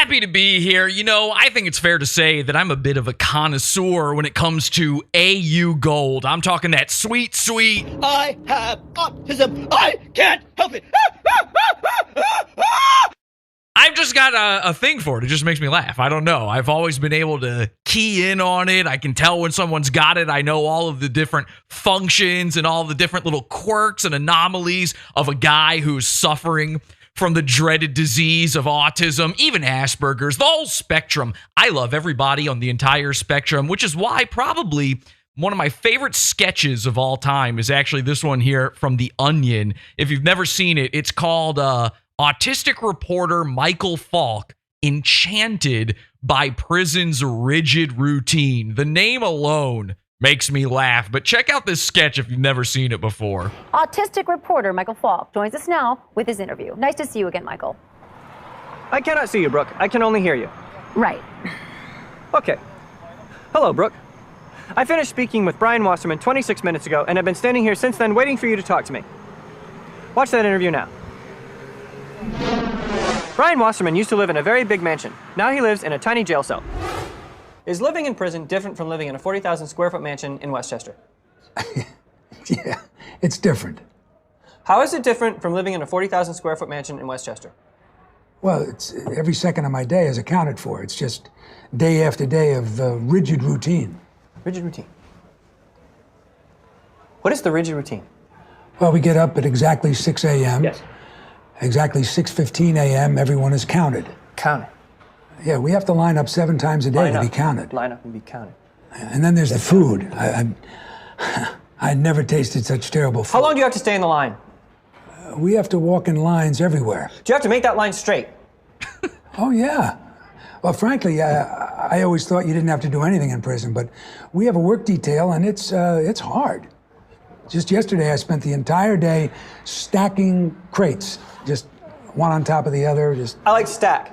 happy to be here. You know, I think it's fair to say that I'm a bit of a connoisseur when it comes to AuGold. I'm talking that sweet, sweet. I have autism. I can't help it. I've just got a thing for it. It just makes me laugh. I don't know. I've always been able to key in on it. I can tell when someone's got it. I know all of the different functions and all the different little quirks and anomalies of a guy who's suffering from the dreaded disease of autism, even Asperger's, the whole spectrum. I love everybody on the entire spectrum, which is why probably one of my favorite sketches of all time is actually this one here from The Onion. If you've never seen it, it's called Autistic Reporter Michael Falk Enchanted by Prison's Rigid Routine. The name alone makes me laugh, but check out this sketch if you've never seen it before. Autistic reporter Michael Falk joins us now with his interview. Nice to see you again, Michael. I cannot see you, Brooke. I can only hear you. Right. Okay. Hello, Brooke. I finished speaking with Brian Wasserman 26 minutes ago and have been standing here since then waiting for you to talk to me. Watch that interview now. Brian Wasserman used to live in a very big mansion. Now he lives in a tiny jail cell. Is living in prison different from living in a 40,000 square foot mansion in Westchester? Yeah, it's different. How is it different from living in a 40,000 square foot mansion in Westchester? Well, it's every second of my day is accounted for. It's just day after day of rigid routine. Rigid routine. What is the rigid routine? Well, we get up at exactly 6 a.m. Yes. Exactly 6:15 a.m. Everyone is counted. Counted. Yeah, we have to line up 7 times a day to be counted. Line up and be counted. And then there's the food. I never tasted such terrible food. How long do you have to stay in the line? We have to walk in lines everywhere. Do you have to make that line straight? Oh, yeah. Well, frankly, I always thought you didn't have to do anything in prison, but we have a work detail, and it's hard. Just yesterday, I spent the entire day stacking crates, just one on top of the other. I like to stack.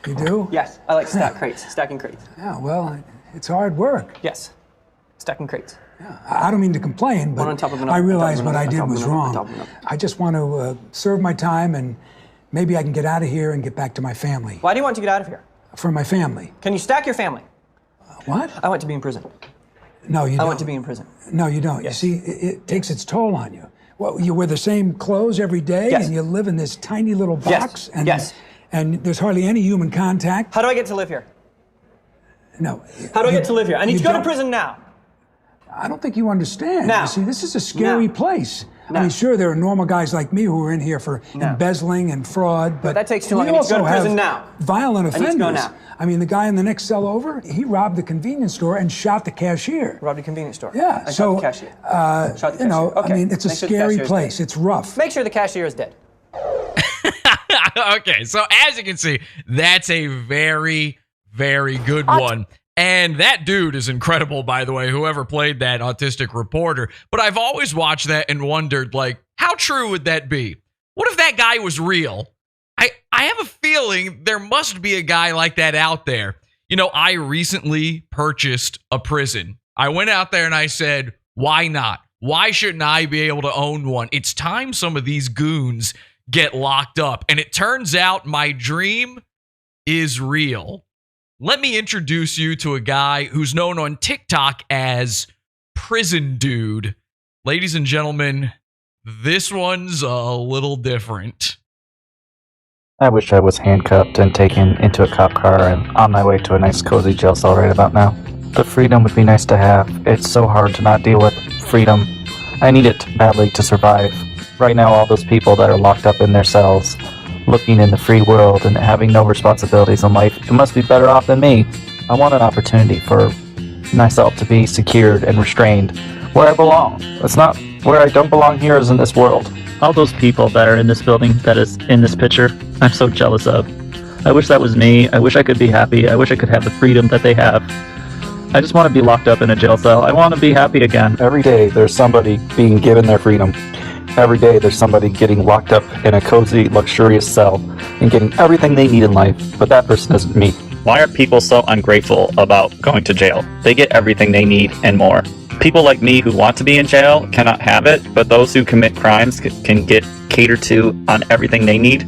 You do? Yes, I like to stack crates, stacking crates. Yeah, well, it's hard work. Yes, stacking crates. Yeah, I don't mean to complain, but One on top of another, I realize on what top I of did another, was on top of wrong. another. I just want to serve my time, and maybe I can get out of here and get back to my family. Why do you want to get out of here? For my family. Can you stack your family? What? I want to be in prison. No, you don't. I want to be in prison. No, you don't. Yes. You see, it takes its toll on you. Well, you wear the same clothes every day, Yes. and you live in this tiny little box, Yes. and there's hardly any human contact. How do I get to live here? No. How do I get to live here? I need you to go to don't- prison now. I don't think you understand. Now. You see, this is a scary Now. place. Now. I mean, sure, there are normal guys like me who are in here for Now. embezzling and fraud, but that takes too we long. I need to go to also prison have now. violent I need offenders. to go now. I mean, the guy in the next cell over, he robbed the convenience store and shot the cashier. Robbed a convenience store. Yeah, I so shot the cashier. Shot the you know, cashier. Okay. I mean, it's a Make sure the scary cashier's place. dead. It's rough. Make sure the cashier is dead. Okay, so as you can see, that's a very, very good one. And that dude is incredible, by the way, whoever played that autistic reporter. But I've always watched that and wondered, like, how true would that be? What if that guy was real? I have a feeling there must be a guy like that out there. You know, I recently purchased a prison. I went out there and I said, why not? Why shouldn't I be able to own one? It's time some of these goons get locked up. And it turns out my dream is real. Let me introduce you to a guy who's known on TikTok as Prisondude. Ladies and gentlemen, this one's a little different. I wish I was handcuffed and taken into a cop car and on my way to a nice cozy jail cell right about now. The freedom would be nice to have. It's so hard to not deal with freedom. I need it badly to survive. Right now, all those people that are locked up in their cells, looking in the free world and having no responsibilities in life, it must be better off than me. I want an opportunity for myself to be secured and restrained where I belong. It's not where I don't belong here is in this world. All those people that are in this building, that is in this picture, I'm so jealous of. I wish that was me. I wish I could be happy. I wish I could have the freedom that they have. I just want to be locked up in a jail cell. I want to be happy again. Every day there's somebody being given their freedom. Every day there's somebody getting locked up in a cozy, luxurious cell and getting everything they need in life, but that person isn't me. Why are people so ungrateful about going to jail? They get everything they need and more. People like me who want to be in jail cannot have it, but those who commit crimes can get catered to on everything they need.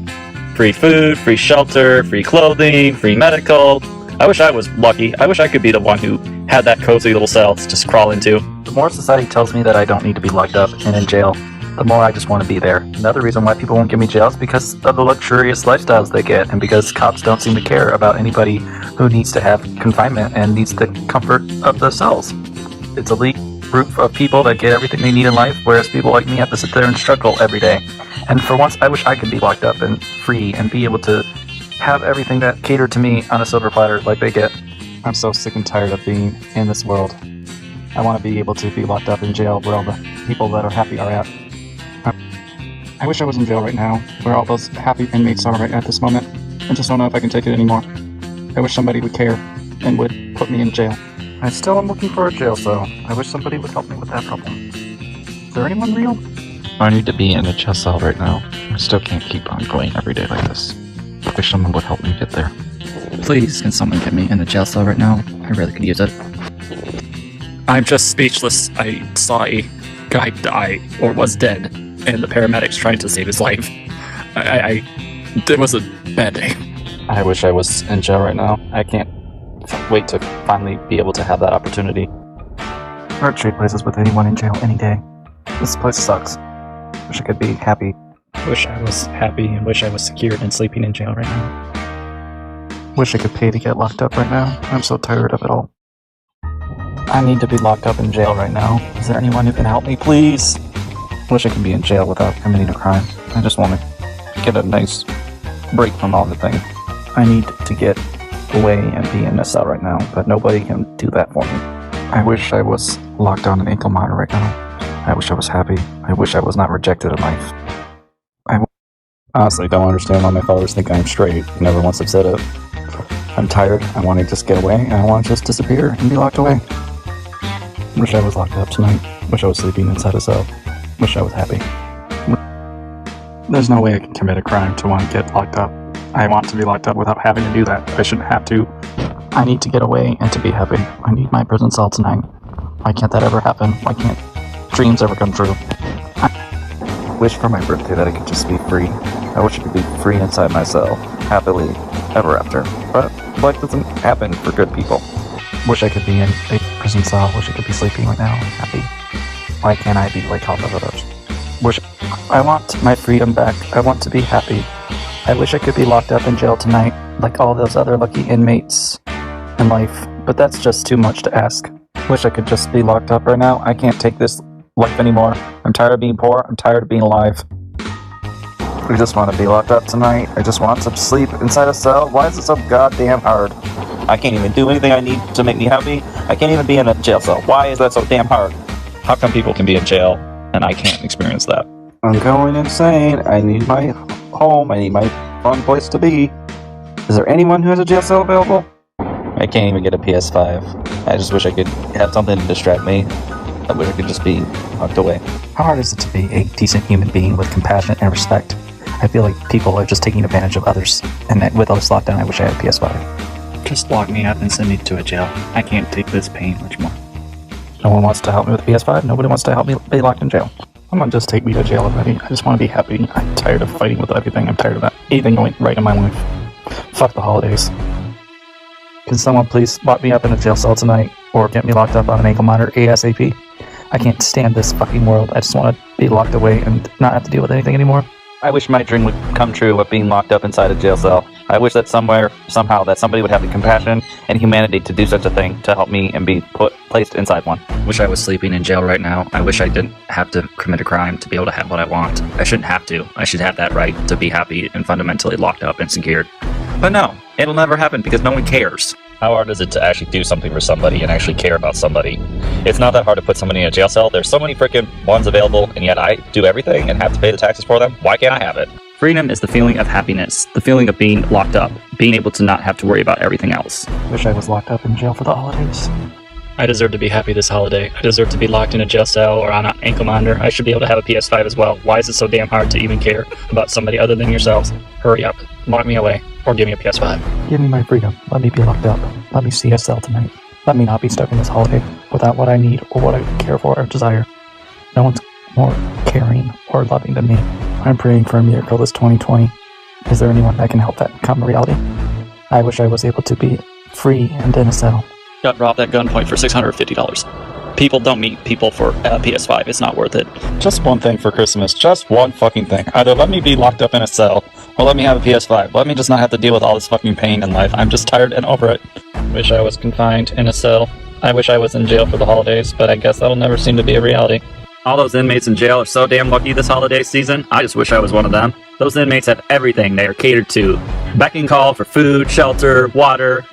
free food, free shelter, free clothing, free medical. I wish I was lucky. I wish I could be the one who had that cozy little cell to just crawl into. The more society tells me that I don't need to be locked up and in jail, the more I just want to be there. Another reason why people won't give me jail is because of the luxurious lifestyles they get, and because cops don't seem to care about anybody who needs to have confinement and needs the comfort of the cells. It's a elite group of people that get everything they need in life, whereas people like me have to sit there and struggle every day. And for once, I wish I could be locked up and free and be able to have everything that catered to me on a silver platter like they get. I'm so sick and tired of being in this world. I want to be able to be locked up in jail where all the people that are happy are at. I wish I was in jail right now, where all those happy inmates are right at this moment. I just don't know if I can take it anymore. I wish somebody would care and would put me in jail. I still am looking for a jail cell. I wish somebody would help me with that problem. Is there anyone real? I need to be in a jail cell right now. I still can't keep on going every day like this. I wish someone would help me get there. Please, can someone get me in a jail cell right now? I really could use it. I'm just speechless. I saw a guy die, or was dead, and the paramedics trying to save his life. It was a bad day. I wish I was in jail right now. I can't wait to finally be able to have that opportunity. I'd trade places with anyone in jail any day. This place sucks. Wish I could be happy. Wish I was happy and wish I was secured and sleeping in jail right now. Wish I could pay to get locked up right now. I'm so tired of it all. I need to be locked up in jail right now. Is there anyone who can help me, please? Wish I could be in jail without committing a crime. I just want to get a nice break from all the things. I need to get away and be in a cell right now, but nobody can do that for me. I wish I was locked on an ankle monitor right now. I wish I was happy. I wish I was not rejected in life. I honestly don't understand why my followers think I'm straight. Never once have said it. I'm tired. I want to just get away, and I want to just disappear and be locked away. Wish I was locked up tonight. Wish I was sleeping inside a cell. Wish I was happy. There's no way I can commit a crime to want to get locked up. I want to be locked up without having to do that. I shouldn't have to. I need to get away and to be happy. I need my prison cell tonight. Why can't that ever happen? Why can't dreams ever come true? I wish for my birthday that I could just be free. I wish I could be free inside my cell, happily, ever after. But life doesn't happen for good people. Wish I could be in a prison cell. Wish I could be sleeping right now, happy. Why can't I be like all the others? I want my freedom back. I want to be happy. I wish I could be locked up in jail tonight, like all those other lucky inmates in life, but that's just too much to ask. Wish I could just be locked up right now. I can't take this life anymore. I'm tired of being poor. I'm tired of being alive. I just want to be locked up tonight. I just want to sleep inside a cell. Why is it so goddamn hard? I can't even do anything I need to make me happy. I can't even be in a jail cell. Why is that so damn hard? How come people can be in jail and I can't experience that? I'm going insane. I need my home. I need my fun place to be. Is there anyone who has a jail cell available? I can't even get a PS5. I just wish I could have something to distract me. I wish I could just be locked away. How hard is it to be a decent human being with compassion and respect? I feel like people are just taking advantage of others. And with all this lockdown, I wish I had a PS5. Just lock me up and send me to a jail. I can't take this pain much more. No one wants to help me with the PS5. Nobody wants to help me be locked in jail. Come on, just take me to jail already. I just want to be happy. I'm tired of fighting with everything. I'm tired of anything going right in my life. Fuck the holidays. Can someone please lock me up in a jail cell tonight? Or get me locked up on an ankle monitor ASAP? I can't stand this fucking world. I just want to be locked away and not have to deal with anything anymore. I wish my dream would come true of being locked up inside a jail cell. I wish that somehow, that somebody would have the compassion and humanity to do such a thing to help me and be placed inside one. Wish I was sleeping in jail right now. I wish I didn't have to commit a crime to be able to have what I want. I shouldn't have to. I should have that right to be happy and fundamentally locked up and secured. But no, it'll never happen because no one cares. How hard is it to actually do something for somebody and actually care about somebody? It's not that hard to put somebody in a jail cell. There's so many freaking ones available, and yet I do everything and have to pay the taxes for them. Why can't I have it? Freedom is the feeling of happiness, the feeling of being locked up, being able to not have to worry about everything else. Wish I was locked up in jail for the holidays. I deserve to be happy this holiday. I deserve to be locked in a jail cell or on an ankle monitor. I should be able to have a PS5 as well. Why is it so damn hard to even care about somebody other than yourselves? Hurry up, lock me away, or give me a PS5. Give me my freedom. Let me be locked up. Let me see a cell tonight. Let me not be stuck in this holiday without what I need or what I care for or desire. No one's more caring or loving than me. I'm praying for a miracle this 2020. Is there anyone that can help that become a reality? I wish I was able to be free and in a cell. Got robbed at gunpoint for $650. People don't meet people for PS5. It's not worth it. Just one thing for Christmas. Just one fucking thing. Either let me be locked up in a cell, or let me have a PS5. Let me just not have to deal with all this fucking pain in life. I'm just tired and over it. Wish I was confined in a cell. I wish I was in jail for the holidays, but I guess that'll never seem to be a reality. All those inmates in jail are so damn lucky this holiday season. I just wish I was one of them. Those inmates have everything they are catered to. Beck and call for food, shelter, water,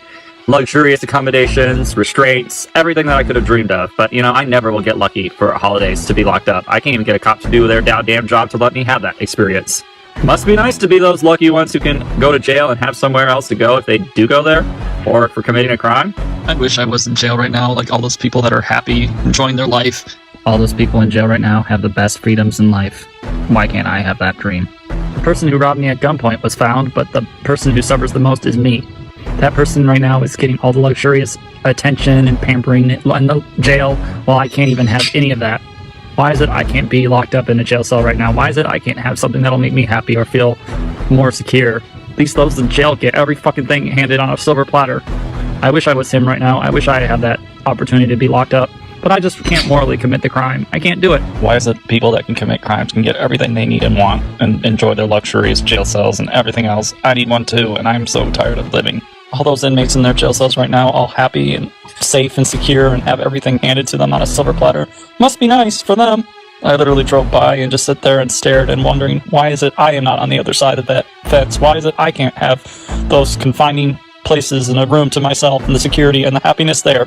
luxurious accommodations, restraints, everything that I could have dreamed of. But, you know, I never will get lucky for holidays to be locked up. I can't even get a cop to do their goddamn job to let me have that experience. Must be nice to be those lucky ones who can go to jail and have somewhere else to go if they do go there, or for committing a crime. I wish I was in jail right now, like all those people that are happy, enjoying their life. All those people in jail right now have the best freedoms in life. Why can't I have that dream? The person who robbed me at gunpoint was found, but the person who suffers the most is me. That person right now is getting all the luxurious attention and pampering in the jail, while I can't even have any of that. Why is it I can't be locked up in a jail cell right now? Why is it I can't have something that'll make me happy or feel more secure? At least those in jail get every fucking thing handed on a silver platter. I wish I was him right now. I wish I had that opportunity to be locked up. But I just can't morally commit the crime. I can't do it. Why is it people that can commit crimes can get everything they need and want and enjoy their luxurious jail cells and everything else? I need one too, and I'm so tired of living. All those inmates in their jail cells right now, all happy and safe and secure and have everything handed to them on a silver platter. Must be nice for them. I literally drove by and just sit there and stared and wondering, why is it I am not on the other side of that fence? Why is it I can't have those confining places and a room to myself and the security and the happiness there?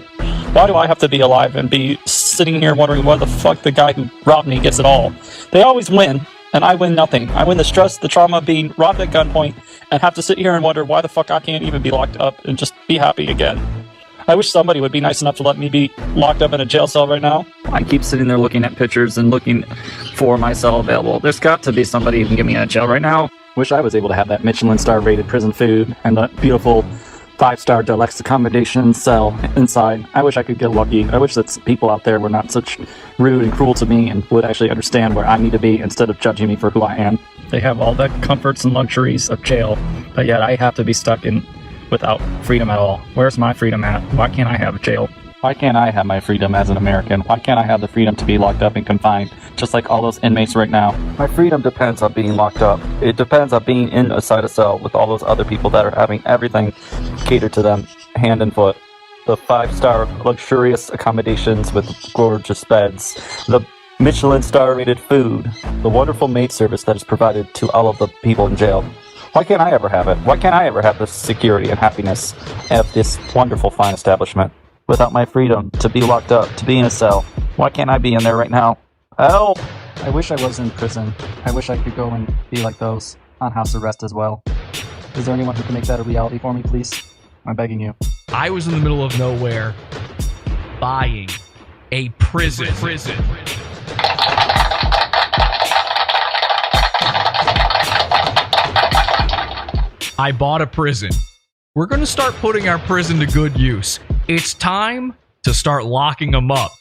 Why do I have to be alive and be sitting here wondering why the fuck the guy who robbed me gets it all? They always win, and I win nothing. I win the stress, the trauma of being robbed at gunpoint, and have to sit here and wonder why the fuck I can't even be locked up and just be happy again. I wish somebody would be nice enough to let me be locked up in a jail cell right now. I keep sitting there looking at pictures and looking for my cell available. There's got to be somebody who can get me out of jail right now. Wish I was able to have that Michelin star rated prison food and the beautiful 5-star deluxe accommodation cell inside. I wish I could get lucky. I wish that people out there were not such rude and cruel to me and would actually understand where I need to be instead of judging me for who I am. They have all the comforts and luxuries of jail, but yet I have to be stuck in without freedom at all. Where's my freedom at? Why can't I have jail? Why can't I have my freedom as an American? Why can't I have the freedom to be locked up and confined, just like all those inmates right now? My freedom depends on being locked up. It depends on being inside a cell with all those other people that are having everything catered to them, hand and foot. The 5-star luxurious accommodations with gorgeous beds, the Michelin star rated food, the wonderful maid service that is provided to all of the people in jail. Why can't I ever have it? Why can't I ever have the security and happiness of this wonderful fine establishment? Without my freedom to be locked up, to be in a cell. Why can't I be in there right now? Help! I wish I was in prison. I wish I could go and be like those, on house arrest as well. Is there anyone who can make that a reality for me, please? I'm begging you. I was in the middle of nowhere buying a prison. I bought a prison. We're going to start putting our prison to good use. It's time to start locking them up.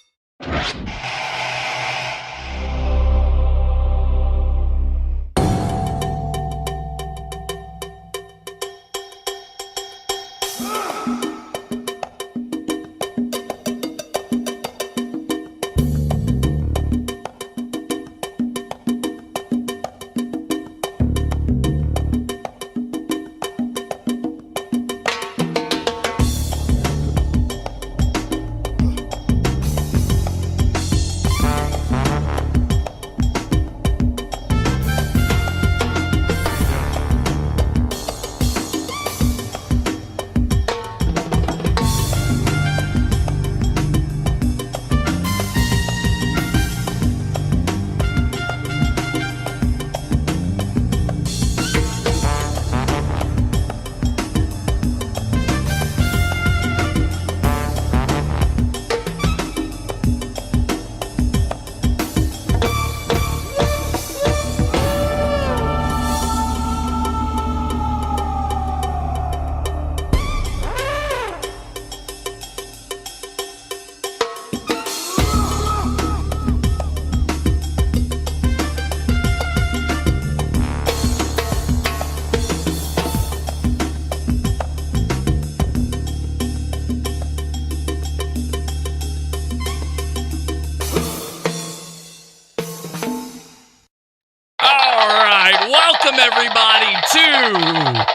everybody, to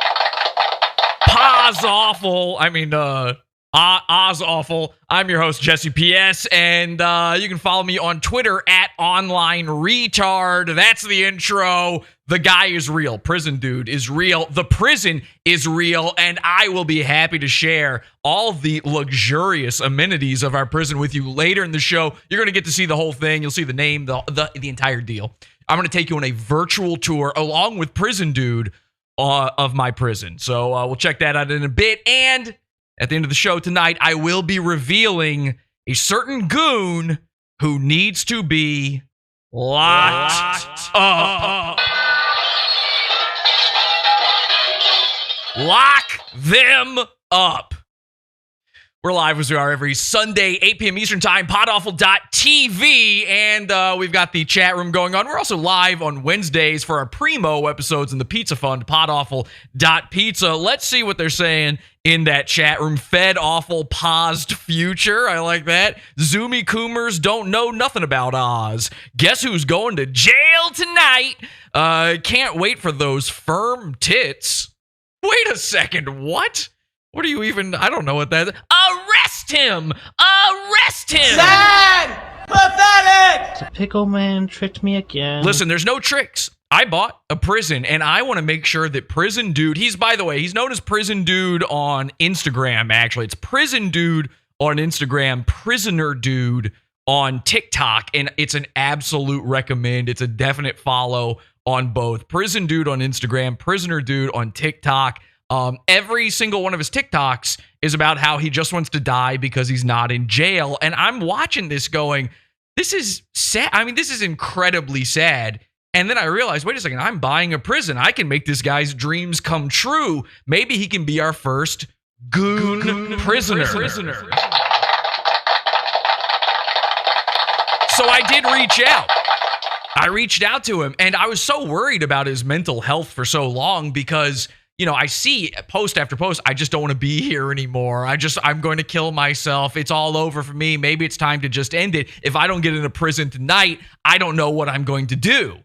Oz Awful. Oz Awful. I'm your host, Jesse PS, and you can follow me on Twitter at Online Retard. That's the intro. The guy is real. Prisondude is real. The prison is real, and I will be happy to share all the luxurious amenities of our prison with you later in the show. You're going to get to see the whole thing. You'll see the name, the entire deal. I'm going to take you on a virtual tour along with Prisondude of my prison. So we'll check that out in a bit. And at the end of the show tonight, I will be revealing a certain goon who needs to be locked up. Lock them up. We're live as we are every Sunday, 8 p.m. Eastern Time, podawful.tv, and we've got the chat room going on. We're also live on Wednesdays for our primo episodes in the Pizza Fund, podawful.pizza. Let's see what they're saying in that chat room. Fed Awful paused future. I like that. Zoomy Coomers don't know nothing about Oz. Guess who's going to jail tonight? Can't wait for those firm tits. Wait a second, what? What are you even, I don't know what that is. Arrest him! Arrest him! Sad! Pathetic! The pickle man tricked me again. Listen, there's no tricks. I bought a prison, and I want to make sure that Prisondude, by the way, he's known as Prisondude on Instagram, actually. It's Prisondude on Instagram, Prisonerdude on TikTok, and it's an absolute recommend. It's a definite follow on both. Prisondude on Instagram, Prisonerdude on TikTok. Every single one of his TikToks is about how he just wants to die because he's not in jail. And I'm watching this going, this is sad. I mean, this is incredibly sad. And then I realized, wait a second, I'm buying a prison. I can make this guy's dreams come true. Maybe he can be our first goon prisoner. So I did reach out. I reached out to him, and I was so worried about his mental health for so long because, you know, I see post after post, I just don't want to be here anymore. I'm going to kill myself. It's all over for me. Maybe it's time to just end it. If I don't get into prison tonight, I don't know what I'm going to do.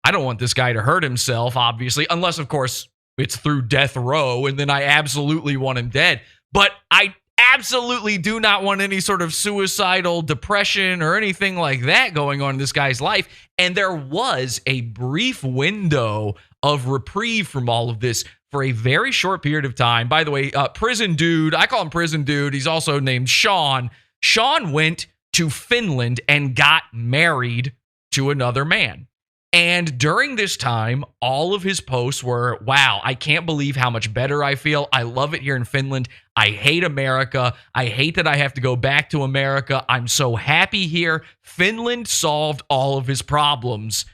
I don't want this guy to hurt himself, obviously, unless, of course, it's through death row, and then I absolutely want him dead. But I absolutely do not want any sort of suicidal depression or anything like that going on in this guy's life. And there was a brief window of reprieve from all of this for a very short period of time. By the way, Prisondude, I call him Prisondude. He's also named Sean. Sean went to Finland and got married to another man. And during this time, all of his posts were, wow, I can't believe how much better I feel. I love it here in Finland. I hate America. I hate that I have to go back to America. I'm so happy here. Finland solved all of his problems.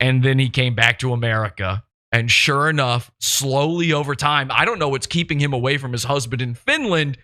And then he came back to America. And sure enough, slowly over time, I don't know what's keeping him away from his husband in Finland,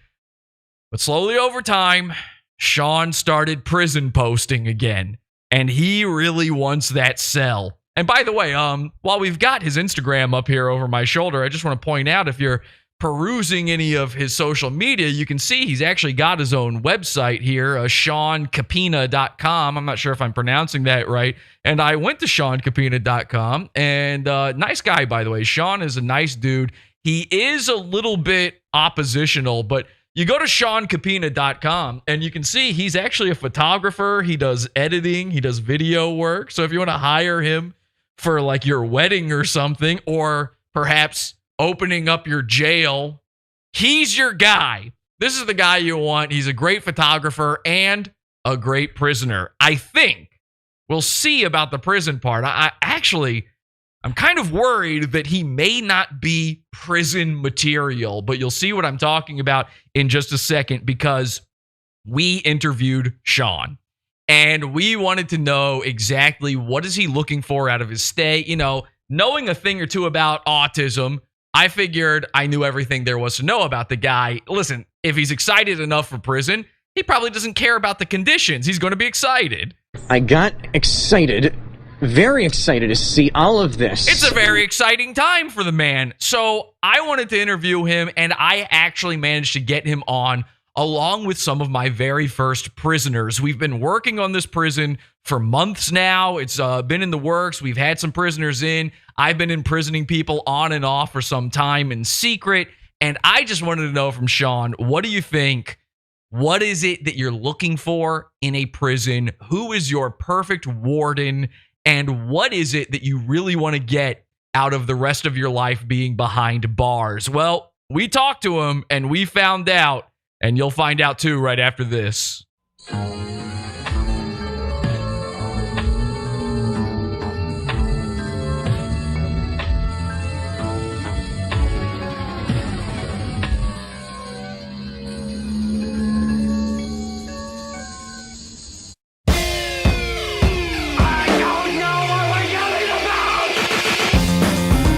but slowly over time, Sean started prison posting again. And he really wants that cell. And by the way, while we've got his Instagram up here over my shoulder, I just want to point out, if you're perusing any of his social media, you can see he's actually got his own website here, SeanCapina.com. I'm not sure if I'm pronouncing that right. And I went to SeanCapina.com, and nice guy, by the way. Sean is a nice dude. He is a little bit oppositional, but you go to SeanCapina.com, and you can see he's actually a photographer. He does editing. He does video work. So if you want to hire him for like your wedding or something, or perhaps opening up your jail, he's your guy. This is the guy you want. He's a great photographer and a great prisoner. I think we'll see about the prison part. I'm kind of worried that he may not be prison material, but you'll see what I'm talking about in just a second, because we interviewed Sean and we wanted to know exactly what is he looking for out of his stay. You know, knowing a thing or two about autism, I figured I knew everything there was to know about the guy. Listen, if he's excited enough for prison, he probably doesn't care about the conditions. He's going to be excited. I got excited. Very excited to see all of this. It's a very exciting time for the man. So I wanted to interview him, and I actually managed to get him on along with some of my very first prisoners. We've been working on this prison for months now. It's been in the works. We've had some prisoners in. I've been imprisoning people on and off for some time in secret. And I just wanted to know from Sean, what do you think? What is it that you're looking for in a prison? Who is your perfect warden? And what is it that you really want to get out of the rest of your life being behind bars? Well, we talked to him and we found out, and you'll find out too right after this.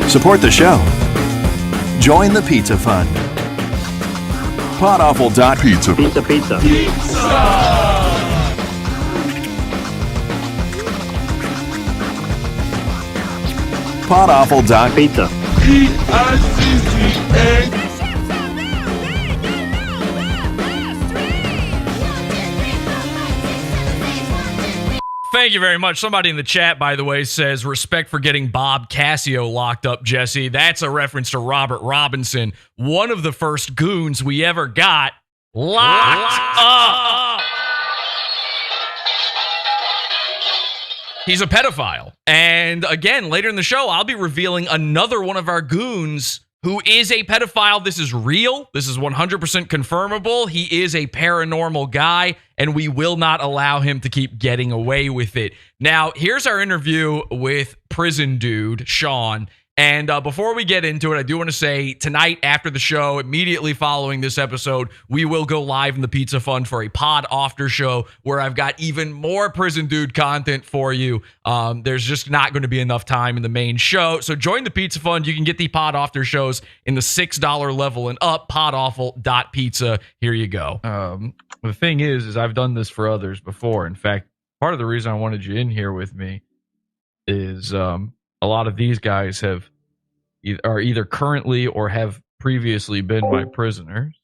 Support the show. Join the Pizza Fund. Podawful.pizza. Pizza, pizza. Podawful.pizza. Pizza. Thank you very much. Somebody in the chat, by the way, says, respect for getting Bob Cassio locked up, Jesse. That's a reference to Robert Robinson, one of the first goons we ever got locked up. He's a pedophile. And again, later in the show, I'll be revealing another one of our goons who is a pedophile. This is real. This is 100% confirmable. He is a paranormal guy, and we will not allow him to keep getting away with it. Now, here's our interview with Prisondude, Sean. And before we get into it, I do want to say tonight after the show, immediately following this episode, we will go live in the Pizza Fund for a pod after show where I've got even more Prisondude content for you. There's just not going to be enough time in the main show. So join the Pizza Fund. You can get the pod after shows in the $6 level and up. Podawful.pizza. Here you go. The thing is I've done this for others before. In fact, part of the reason I wanted you in here with me is a lot of these guys are either currently or have previously been my prisoners.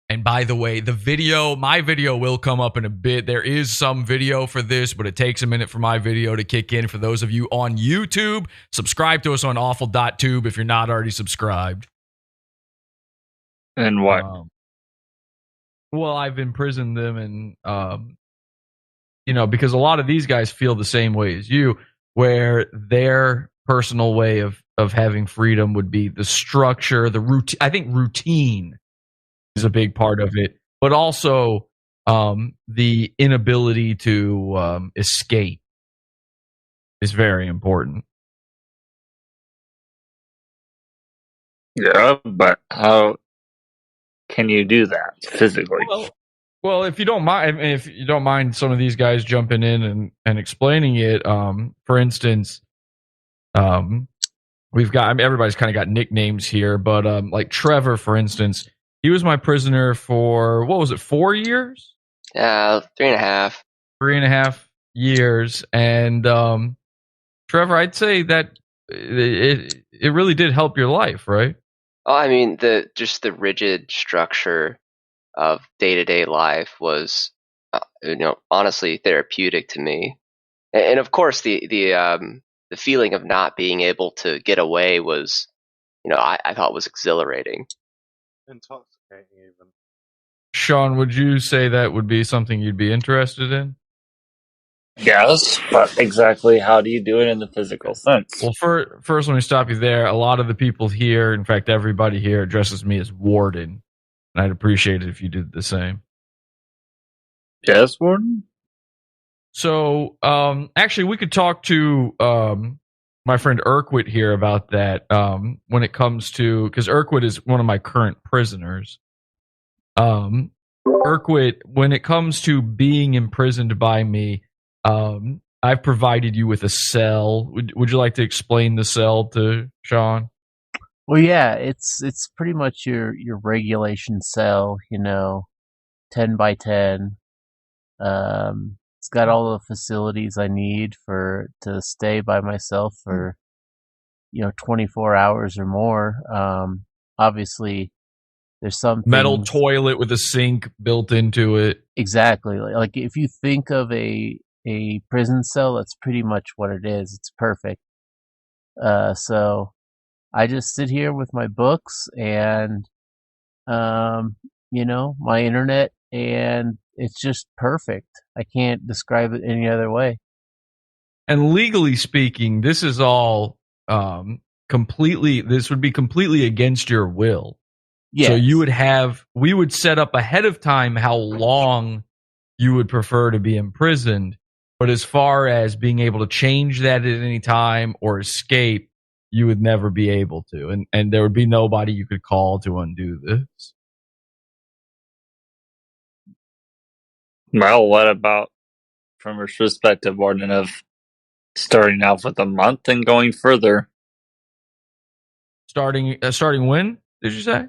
And by the way, my video will come up in a bit. There is some video for this, but it takes a minute for my video to kick in. For those of you on YouTube, subscribe to us on awful.tube if you're not already subscribed. And what? Well, I've imprisoned them and, because a lot of these guys feel the same way as you, where their personal way of having freedom would be the structure, the routine. I think routine is a big part of it, but also the inability to escape is very important. Yeah, but how can you do that physically? Well, if you don't mind some of these guys jumping in and explaining it, for instance, we've got, everybody's kind of got nicknames here, but like Trevor, for instance, he was my prisoner for, 4 years? 3.5. 3.5 years. And Trevor, I'd say that it really did help your life, right? Oh, I mean, the rigid structure of day-to-day life was, honestly therapeutic to me. And of course, the feeling of not being able to get away was, I thought was exhilarating. Intoxicating even. Sean, would you say that would be something you'd be interested in? Yes, but exactly how do you do it in the physical sense? Well, first, let me stop you there. A lot of the people here, in fact, everybody here addresses me as Warden. And I'd appreciate it if you did the same. Yes, Warden? So, actually, we could talk to my friend Urquit here about that when it comes to, because Urquit is one of my current prisoners. Urquit, when it comes to being imprisoned by me, I've provided you with a cell. Would you like to explain the cell to Sean? Well, yeah, it's pretty much your regulation cell, 10 by 10. It's got all the facilities I need to stay by myself for 24 hours or more. Obviously, There's some metal things, toilet with a sink built into it. exactly like if you think of a prison cell, that's pretty much what it is. It's perfect. So I just sit here with my books and my internet, and it's just perfect. I can't describe it any other way. And legally speaking, this is all this would be completely against your will. Yes. So we would set up ahead of time how long you would prefer to be imprisoned. But as far as being able to change that at any time or escape, you would never be able to. And there would be nobody you could call to undo this. Well, what about from a perspective, Warden, of starting off with a month and going further? Starting when, did you say?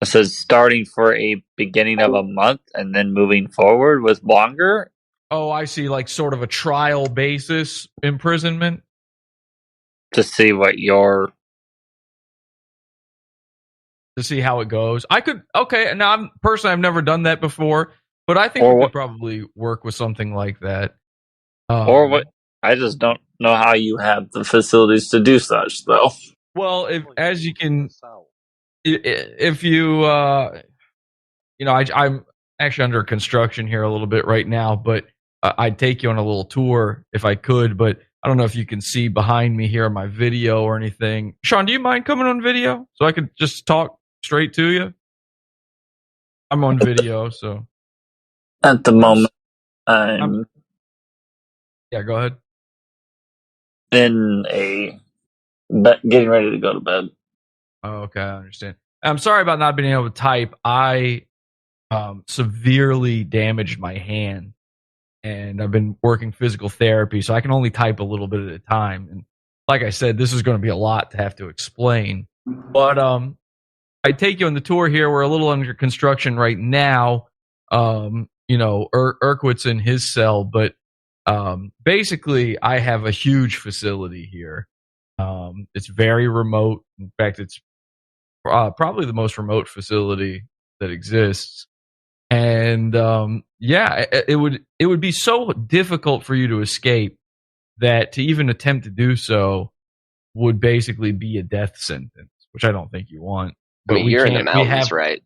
It says starting for a beginning of a month and then moving forward with longer. Oh, I see. Like sort of a trial basis imprisonment. To see how it goes. Okay. Now, I've never done that before, but I think we could probably work with something like that. Or what? I just don't know how you have the facilities to do such, though. Well, I'm actually under construction here a little bit right now, but I'd take you on a little tour if I could, but I don't know if you can see behind me here in my video or anything. Sean, do you mind coming on video so I could just talk straight to you? I'm on video, so. At the moment, yeah, go ahead. In getting ready to go to bed. Oh, okay, I understand. I'm sorry about not being able to type. I severely damaged my hand, and I've been working physical therapy, so I can only type a little bit at a time. And like I said, this is going to be a lot to have to explain. But I take you on the tour here. We're a little under construction right now. Urquhart's in his cell, but basically, I have a huge facility here. It's very remote. In fact, it's probably the most remote facility that exists. And it would be so difficult for you to escape that to even attempt to do so would basically be a death sentence, which I don't think you want. But you're in the mountains, right?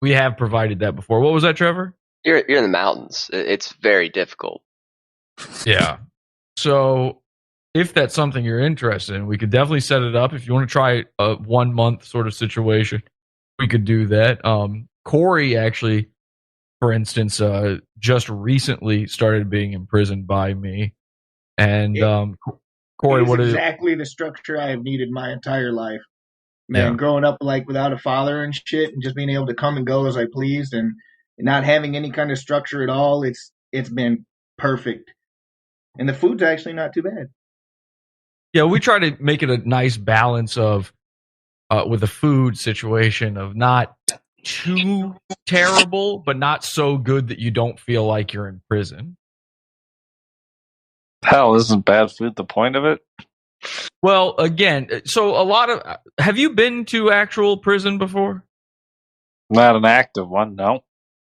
We have provided that before. What was that, Trevor? You're in the mountains. It's very difficult. Yeah. So if that's something you're interested in, we could definitely set it up. If you want to try a 1 month sort of situation, we could do that. Corey actually, for instance, just recently started being imprisoned by me. And Corey, what is exactly the structure I have needed my entire life. Man, growing up like without a father and shit, and just being able to come and go as I pleased, and not having any kind of structure at all, it's been perfect. And the food's actually not too bad. Yeah, we try to make it a nice balance of with the food situation of not too terrible, but not so good that you don't feel like you're in prison. Hell, isn't bad food the point of it? Well, again, so have you been to actual prison before? Not an active one, no.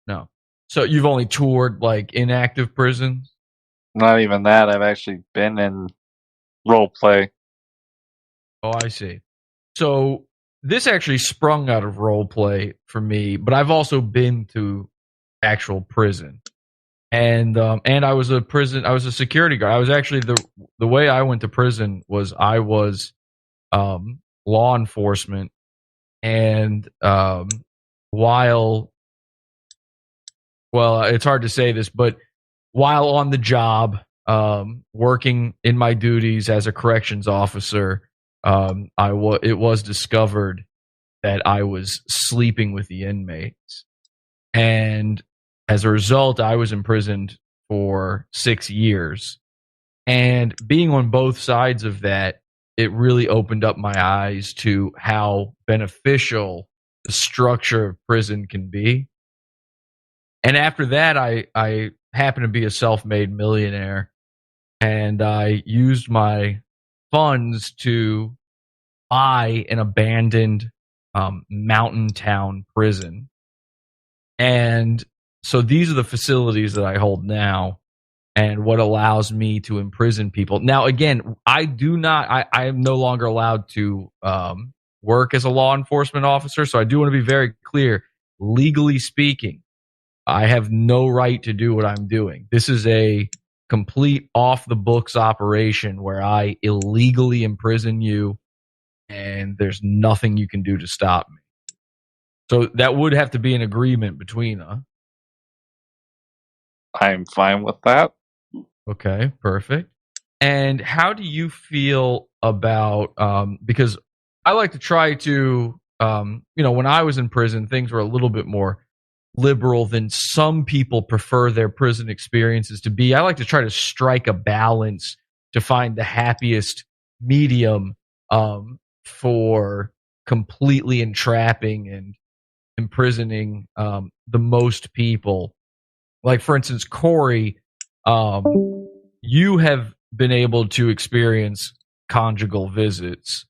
No. So you've only toured like inactive prisons? Not even that. I've actually been in role play. Oh, I see. So this actually sprung out of role play for me, but I've also been to actual prison. And I was a security guard. I was actually the way I went to prison was I was law enforcement, and it's hard to say this, but while on the job, working in my duties as a corrections officer, it was discovered that I was sleeping with the inmates, and as a result, I was imprisoned for 6 years. And being on both sides of that, it really opened up my eyes to how beneficial the structure of prison can be. And after that, I happened to be a self-made millionaire, and I used my funds to buy an abandoned Mountain Town Prison. And so these are the facilities that I hold now and what allows me to imprison people. Now, again, I am no longer allowed to work as a law enforcement officer. So I do want to be very clear. Legally speaking, I have no right to do what I'm doing. This is a complete off the books operation where I illegally imprison you and there's nothing you can do to stop me. So that would have to be an agreement between us. I'm fine with that. Okay, perfect. And how do you feel about, because I like to try to, when I was in prison, things were a little bit more liberal than some people prefer their prison experiences to be. I like to try to strike a balance to find the happiest medium for completely entrapping and imprisoning the most people. Like, for instance, Corey, you have been able to experience conjugal visits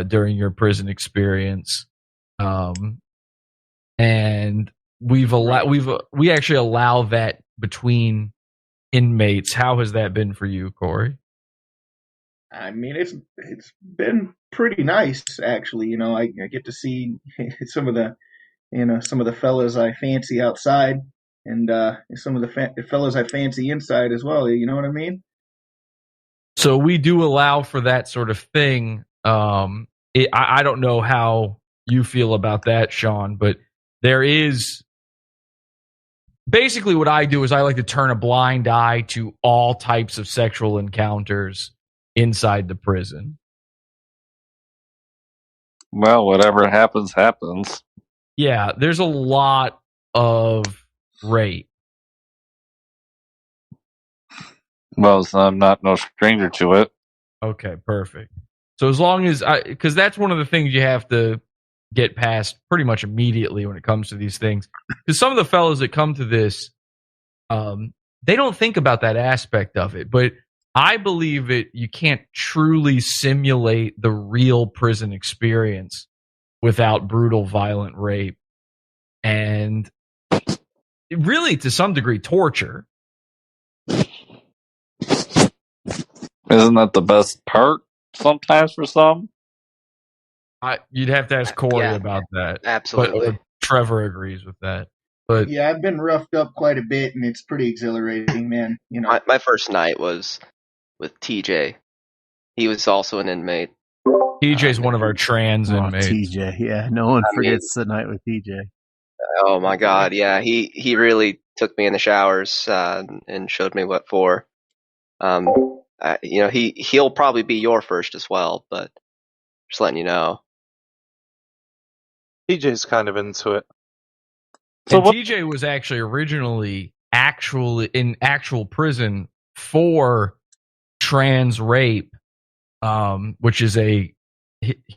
during your prison experience, and we actually allow that between inmates. How has that been for you, Corey? I mean, it's been pretty nice, actually. I get to see some of the fellas I fancy outside, and some of the fellas I fancy inside as well. You know what I mean? So we do allow for that sort of thing. I don't know how you feel about that, Sean, but there is basically what I do is I like to turn a blind eye to all types of sexual encounters inside the prison. Well, whatever happens, happens. Yeah, there's a lot of rape. Well, so I'm not no stranger to it. Okay, perfect. So as long as because that's one of the things you have to get past pretty much immediately when it comes to these things. Because some of the fellows that come to this, they don't think about that aspect of it. But I believe that you can't truly simulate the real prison experience without brutal, violent rape. And really, to some degree, torture. Isn't that the best part sometimes for some? You'd have to ask Corey about that. Absolutely. But Trevor agrees with that. But yeah, I've been roughed up quite a bit, and it's pretty exhilarating, man. My first night was with TJ. He was also an inmate. TJ's one of our trans inmates. TJ, yeah. No one forgets the night with TJ. Oh my God, yeah. He really took me in the showers and showed me what for. He'll probably be your first as well, but just letting you know. TJ's kind of into it. And TJ was actually originally in actual prison for trans rape, which is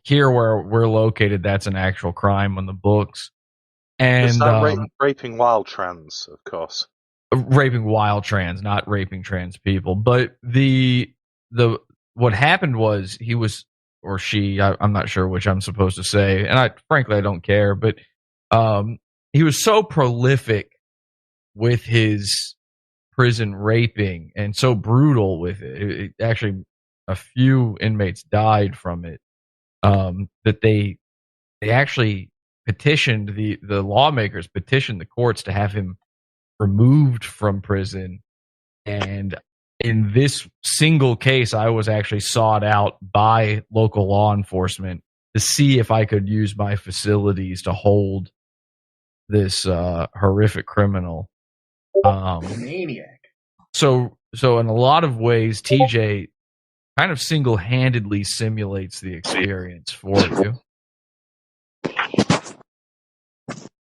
here where we're located, that's an actual crime on the books. And it's not raping wild trans, of course. Raping wild trans, not raping trans people. But what happened was he was, or she, I'm not sure which I'm supposed to say, and frankly I don't care, but he was so prolific with his prison raping and so brutal with it. Actually, a few inmates died from it. That they actually petitioned the lawmakers petitioned the courts to have him removed from prison. And in this single case, I was actually sought out by local law enforcement to see if I could use my facilities to hold this horrific criminal. Maniac. So in a lot of ways, TJ kind of single-handedly simulates the experience for you.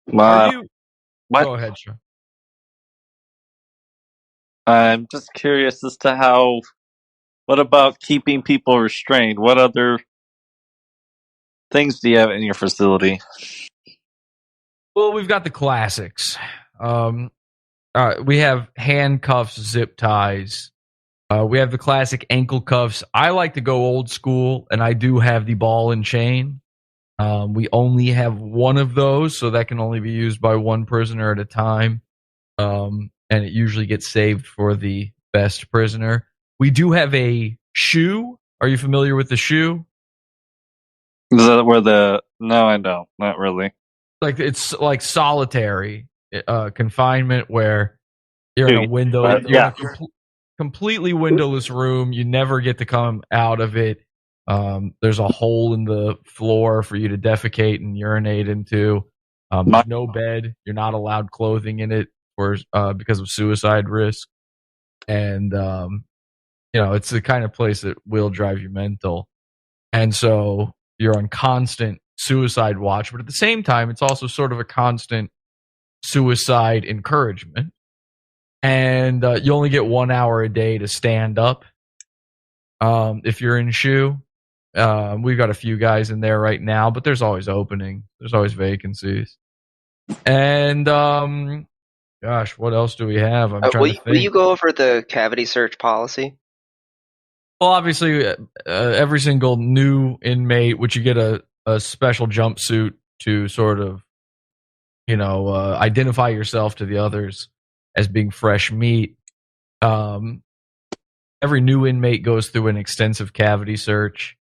Go ahead, sure. I'm just curious as to what about keeping people restrained? What other things do you have in your facility? Well, we've got the classics. We have handcuffs, zip ties. We have the classic ankle cuffs. I like to go old school, and I do have the ball and chain. We only have one of those, so that can only be used by one prisoner at a time. And it usually gets saved for the best prisoner. We do have a shoe. Are you familiar with the shoe? Is that where No, I don't. Not really. Like it's like solitary confinement where you're in a window. You're in a completely windowless room. You never get to come out of it. There's a hole in the floor for you to defecate and urinate into. There's no bed. You're not allowed clothing in it because of suicide risk. And it's the kind of place that will drive you mental. And so you're on constant suicide watch, but at the same time, it's also sort of a constant suicide encouragement. And you only get 1 hour a day to stand up if you're in SHU. We've got a few guys in there right now, but there's always opening. There's always vacancies. And gosh, what else do we have? I'm trying to think. Will you go over the cavity search policy? Well, obviously, every single new inmate, which you get a special jumpsuit to sort of, identify yourself to the others as being fresh meat. Every new inmate goes through an extensive cavity search,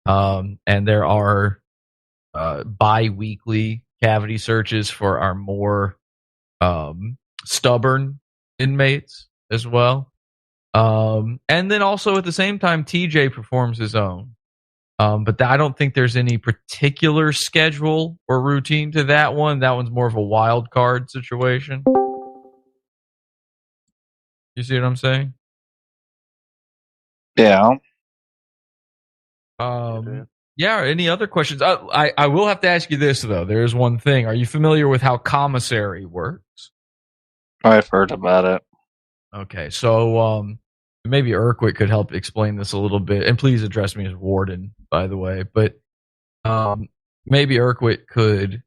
and there are bi-weekly cavity searches for our more stubborn inmates as well. And then also at the same time, TJ performs his own. But I don't think there's any particular schedule or routine to that one. That one's more of a wild card situation. You see what I'm saying? Yeah. Yeah. Any other questions? I will have to ask you this though. There is one thing. Are you familiar with how commissary works? I've heard about it. Okay, so maybe Urquit could help explain this a little bit, and please address me as Warden, by the way. But maybe Urquit could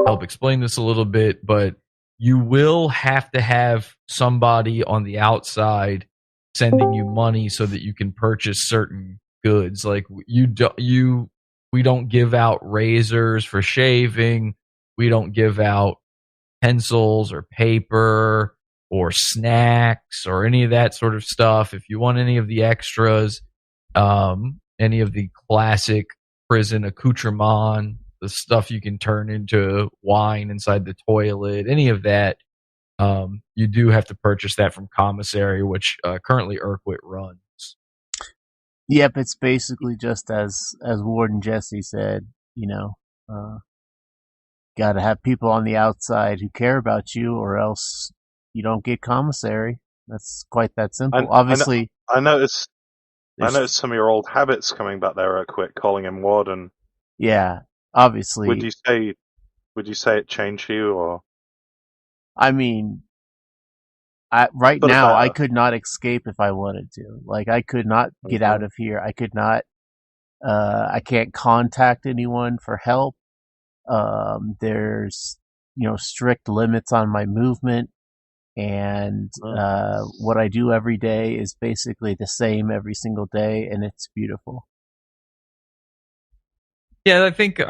help explain this a little bit. But you will have to have somebody on the outside sending you money so that you can purchase certain goods. Like we don't give out razors for shaving. We don't give out pencils or paper or snacks or any of that sort of stuff. If you want any of the extras, any of the classic prison accoutrement, the stuff you can turn into wine inside the toilet, any of that, you do have to purchase that from commissary, which currently Urquit runs. Yep, it's basically just as Warden Jesse said, got to have people on the outside who care about you, or else you don't get commissary. That's quite that simple. Obviously, I noticed some of your old habits coming back there. Quick, calling him Warden. Yeah, obviously. Would you say it changed you, or? I mean, right now I could not escape if I wanted to. Like, I could not get out of here. I could not. I can't contact anyone for help. There's strict limits on my movement, and what I do every day is basically the same every single day, and it's beautiful. Yeah, I think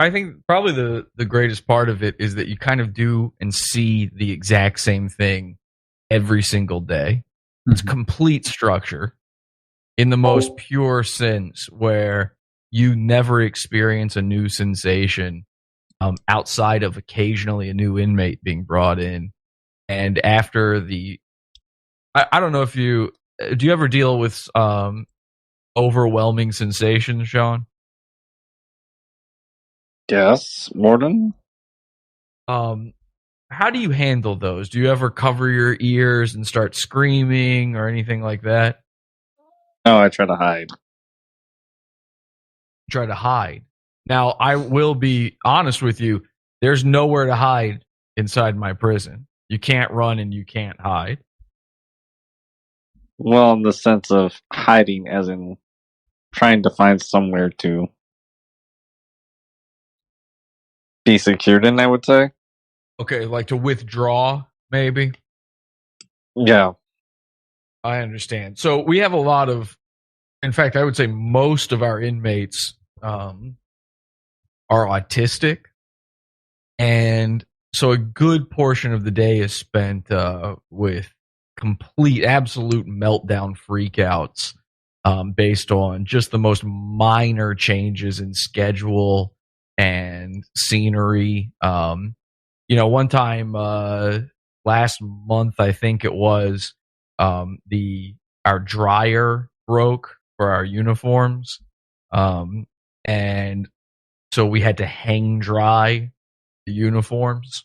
probably the greatest part of it is that you kind of do and see the exact same thing every single day. It's complete structure in the most pure sense, where you never experience a new sensation outside of occasionally a new inmate being brought in. And after I don't know if do you ever deal with overwhelming sensations, Sean? Yes, Warden. How do you handle those? Do you ever cover your ears and start screaming or anything like that? No, I try to hide. Try to hide. Now, I will be honest with you. There's nowhere to hide inside my prison. You can't run and you can't hide. Well, in the sense of hiding, as in trying to find somewhere to be secured in, I would say. Okay, like to withdraw, maybe? Yeah. I understand. So we have a lot of, in fact, I would say most of our inmates are autistic, and so a good portion of the day is spent with complete, absolute meltdown freakouts based on just the most minor changes in schedule and scenery. One time last month, I think it was, our dryer broke for our uniforms, and so we had to hang dry the uniforms,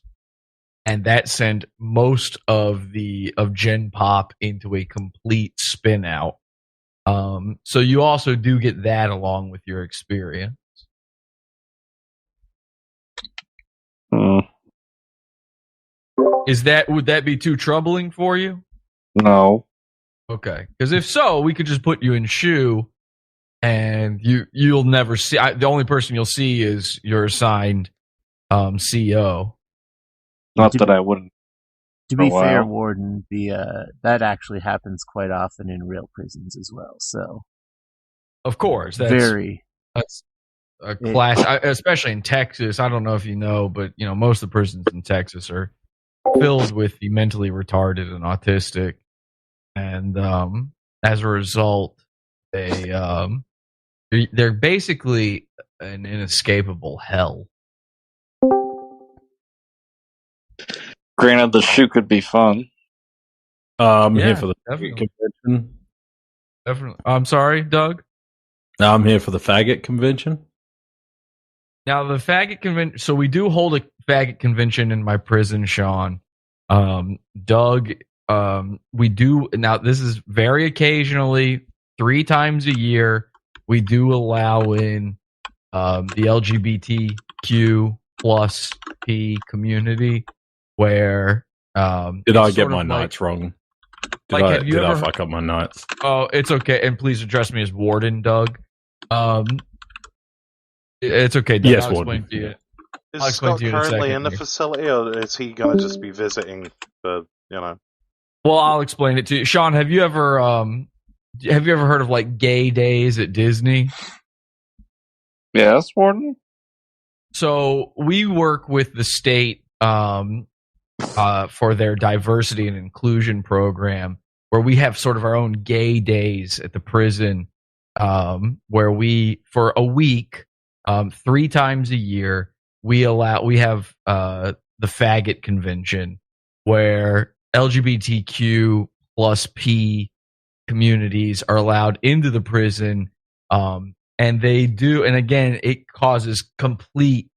and that sent most of Gen Pop into a complete spin out. So you also do get that along with your experience. Would that be too troubling for you? No. Okay, because if so, we could just put you in SHU, and you'll never see. The only person you'll see is your assigned CO. Not that I wouldn't. To be fair, Warden, that actually happens quite often in real prisons as well. So, of course, that's a class, especially in Texas. I don't know if you know, but most of the prisons in Texas are filled with the mentally retarded and autistic, and as a result, they're basically an inescapable hell. Granted, the SHU could be fun. I'm here for the faggot convention. Definitely. I'm sorry, Doug? I'm here for the faggot convention. Now, the faggot convention... So we do hold a faggot convention in my prison, Sean. Doug, we do... Now, this is very occasionally, 3 times a year, we do allow in the LGBTQ plus P community, where did I get my nights wrong? Did I fuck up my nights? Oh, it's okay, and please address me as Warden, Doug. It's okay, Doug. Yes, I'll Warden. explain to you. Is Scott currently in the facility, or is he going to just be visiting the, Well, I'll explain it to you. Sean, have you ever heard of like gay days at Disney? Yes, Warden. So we work with the state for their diversity and inclusion program, where we have sort of our own gay days at the prison, where we, for a week, 3 times a year, we have the faggot convention, where LGBTQ plus P communities are allowed into the prison, and they do, and again, it causes complete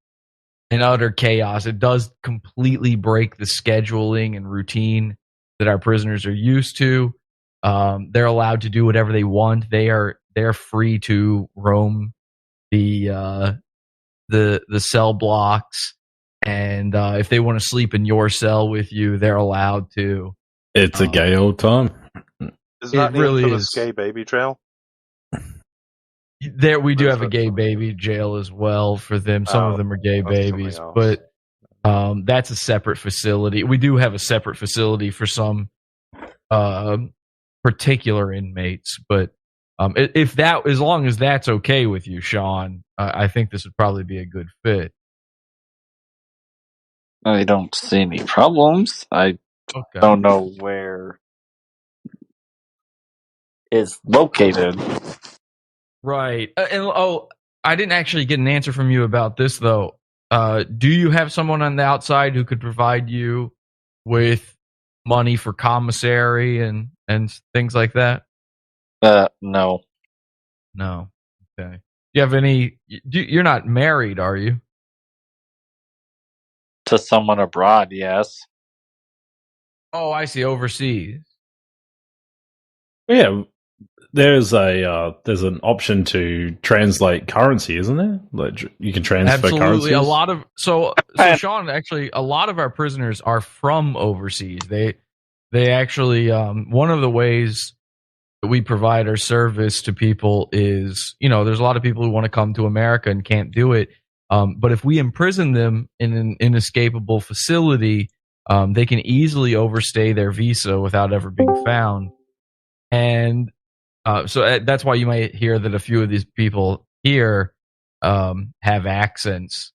and utter chaos. It does completely break the scheduling and routine that our prisoners are used to. They're allowed to do whatever they want. They're free to roam the cell blocks, and if they want to sleep in your cell with you, they're allowed to. It's a gay old time. Is that the really infamous gay baby jail? There, we do have a gay baby jail as well for them. Some of them are gay babies, but that's a separate facility. We do have a separate facility for some particular inmates, but as long as that's okay with you, Sean, I think this would probably be a good fit. I don't see any problems. I don't know where it's located. Right. I didn't actually get an answer from you about this, though. Do you have someone on the outside who could provide you with money for commissary and things like that? No. No. Okay. Do you have any... You're not married, are you? To someone abroad, yes. Oh, I see. Overseas. Yeah. There's an option to translate currency, isn't there? Like you can transfer Absolutely. currencies. So Sean, actually, a lot of our prisoners are from overseas. They actually, one of the ways that we provide our service to people is, there's a lot of people who want to come to America and can't do it. But if we imprison them in an inescapable facility, they can easily overstay their visa without ever being found. And so that's why you might hear that a few of these people here have accents.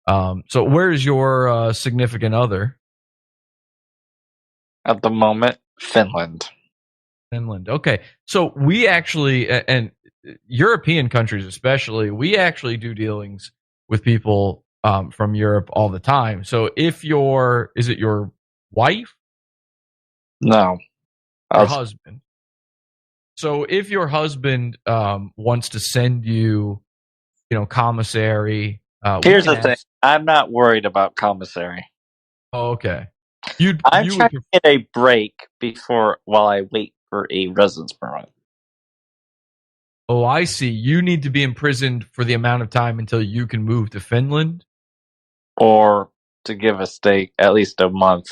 So where's your significant other? At the moment, Finland. Finland. Okay. So we actually, and European countries especially, we actually do dealings with people from Europe all the time. So if is it your wife? No. Your husband. So if your husband wants to send you, commissary. Here's the thing. I'm not worried about commissary. Oh, okay. I'm trying to get a break while I wait for a residence permit. Oh, I see. You need to be imprisoned for the amount of time until you can move to Finland? Or to give a stay at least a month.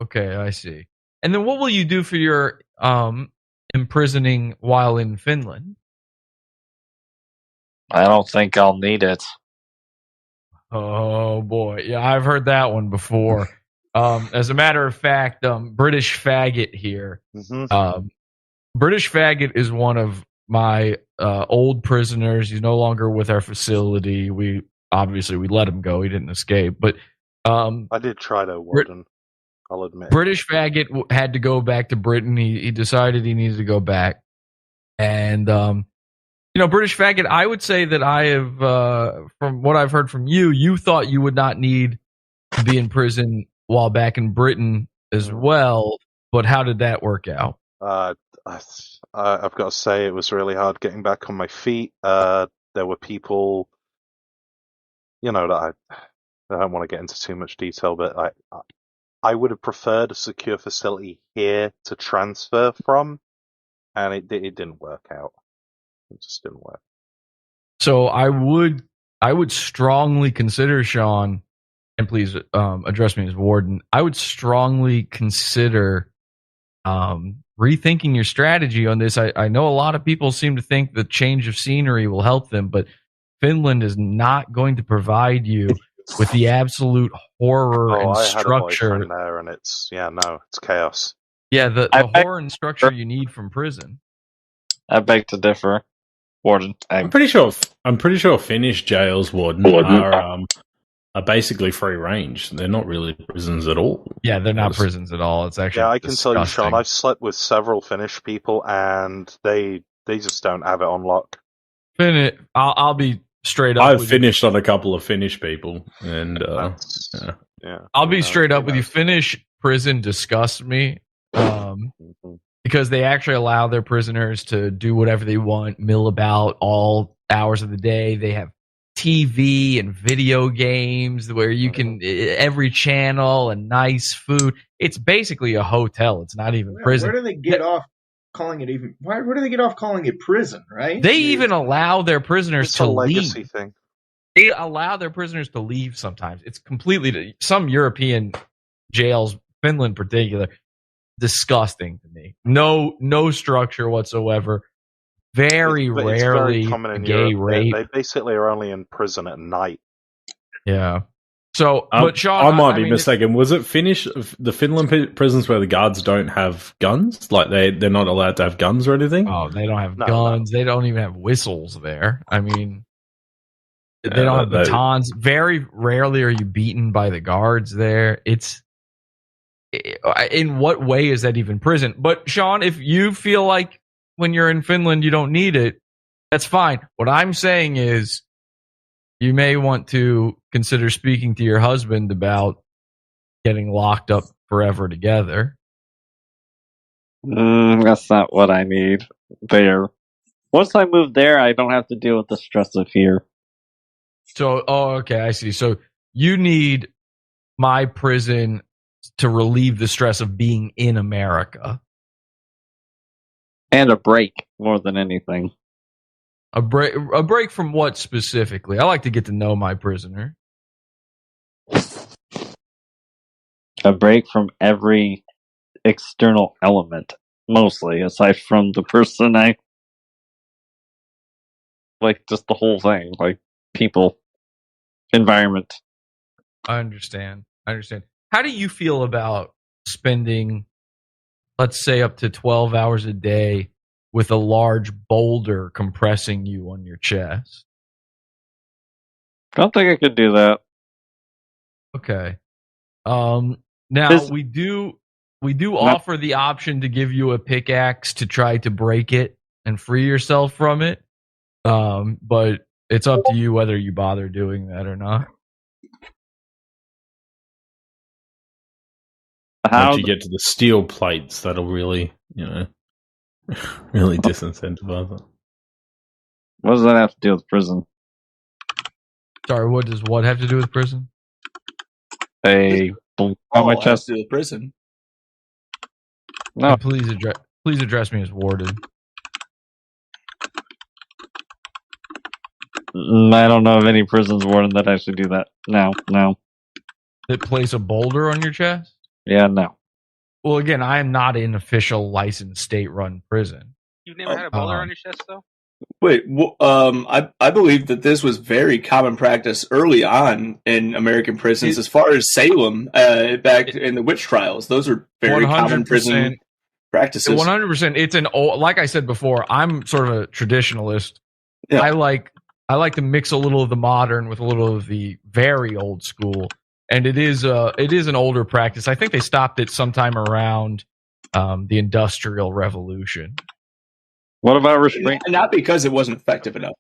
Okay, I see. And then what will you do for your imprisoning while in Finland? I don't think I'll need it. Oh boy, yeah, I've heard that one before. As a matter of fact, British Faggot here. British Faggot is one of my old prisoners. He's no longer with our facility. We let him go. He didn't escape, but I did try to warden. I'll admit. British Faggot had to go back to Britain. He decided he needed to go back, and British Faggot, I would say that I have, from what I've heard from you, you thought you would not need to be in prison while back in Britain as well. But how did that work out? I've got to say it was really hard getting back on my feet. There were people, that I don't want to get into too much detail, but I would have preferred a secure facility here to transfer from, and it didn't work out. It just didn't work. So I would strongly consider, Sean, and please address me as warden. I would strongly consider rethinking your strategy on this. I know a lot of people seem to think the change of scenery will help them, but Finland is not going to provide you with the absolute horror and structure. I had a boyfriend there, and it's chaos. Yeah, the horror and structure you need from prison. I beg to differ. Warden, I'm pretty sure Finnish jails, warden, are basically free range. They're not really prisons at all. Yeah, they're not prisons at all. It's actually I can tell you, Sean. I've slept with several Finnish people, and they just don't have it on lock. I'll be straight up. I've finished on a couple of Finnish people, and I'll be straight up with you. Finnish prison disgusts me. Because they actually allow their prisoners to do whatever they want, mill about all hours of the day. They have TV and video games where you can every channel and nice food. It's basically a hotel. It's not even prison. Where do they get off calling it even? Where do they get off calling it prison? Right? They even allow their prisoners to legacy leave. Thing. They allow their prisoners to leave sometimes. It's completely some European jails, Finland in particular. Disgusting to me. No structure whatsoever. Very rarely very common in gay Europe. rape. They basically are only in prison at night. Yeah. So, but Sean, I might be mistaken. Was it the Finland prisons where the guards don't have guns? Like they're not allowed to have guns or anything? Oh, they don't have guns. No. They don't even have whistles there. I mean, they don't have batons. Very rarely are you beaten by the guards there. In what way is that even prison? But Sean, if you feel like when you're in Finland you don't need it, that's fine. What I'm saying is you may want to consider speaking to your husband about getting locked up forever together. That's not what I need there. Once I move there, I don't have to deal with the stress of here. So, okay, I see. So you need my prison to relieve the stress of being in America. And a break, more than anything. A break from what specifically? I like to get to know my prisoner. A break from every external element, mostly, aside from the person like just the whole thing, like people, environment. I understand. How do you feel about spending, let's say, up to 12 hours a day with a large boulder compressing you on your chest? Don't think I could do that. Okay. Now we do offer the option to give you a pickaxe to try to break it and free yourself from it. But it's up to you whether you bother doing that or not. Once you get to the steel plates, that'll really, really disincentivize it. What does that have to do with prison? Sorry, what does what have to do with prison? On my chest. To do with prison. No. And please address me as warden. I don't know of any prisons warden that actually do that. No. That place a boulder on your chest? Yeah, no. Well, again, I am not an official licensed state-run prison. You've never had a boulder on your chest, though? Wait, I believe that this was very common practice early on in American prisons, as far as Salem, back in the witch trials. Those are very common prison practices. 100%. It's an old, like I said before, I'm sort of a traditionalist. Yeah. I like to mix a little of the modern with a little of the very old school, and it is an older practice. I think they stopped it sometime around the Industrial Revolution. What about restraint? Not because it wasn't effective enough.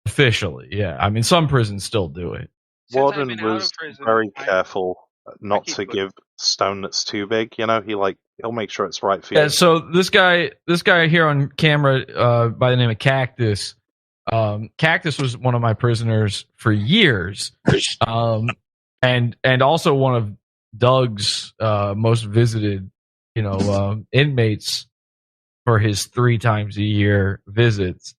Officially, yeah. I mean, some prisons still do it. Warden was very careful not to give stone that's too big. He'll make sure it's right for you. Yeah. So this guy here on camera, by the name of Cactus. Cactus was one of my prisoners for years, and also one of Doug's most visited, inmates for his 3 times a year visits.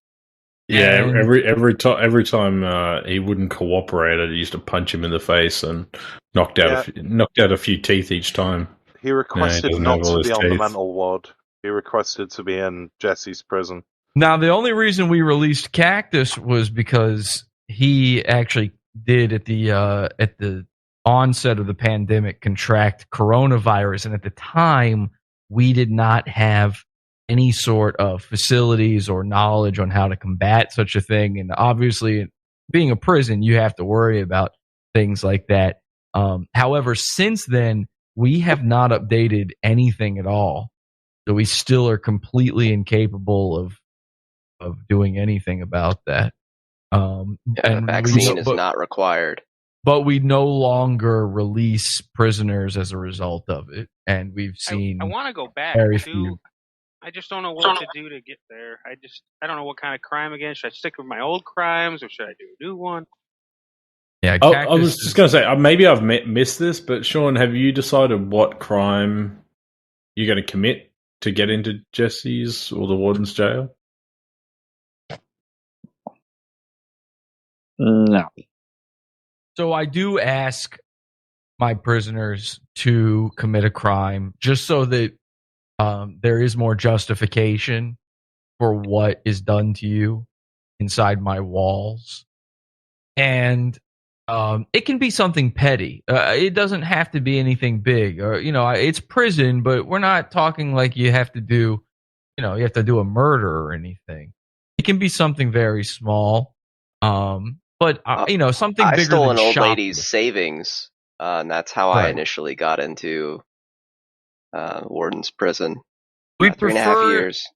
Yeah, and every time he wouldn't cooperate, I used to punch him in the face and knocked out a few teeth each time. He requested not to be on the mental ward. He requested to be in Jesse's prison. Now, the only reason we released Cactus was because he actually did at the onset of the pandemic contract coronavirus, and at the time we did not have any sort of facilities or knowledge on how to combat such a thing. And obviously, being a prison, you have to worry about things like that. However, since then, we have not updated anything at all. So we still are completely incapable of doing anything about that. And a vaccine is not required. But we no longer release prisoners as a result of it. And we've seen I want to go back very to... few. I just don't know what to do to get there. I don't know what kind of crime again. Should I stick with my old crimes or should I do a new one? Yeah, I was just going to say, maybe I've missed this, but Sean, have you decided what crime you're going to commit to get into Jesse's or the warden's jail? No. So I do ask my prisoners to commit a crime just so that there is more justification for what is done to you inside my walls. And it can be something petty. It doesn't have to be anything big. It's prison, but we're not talking like you have to do a murder or anything. It can be something very small. But something bigger. I stole than an old shoplifting. lady's savings, and that's how I initially got into warden's prison. We 3.5 years.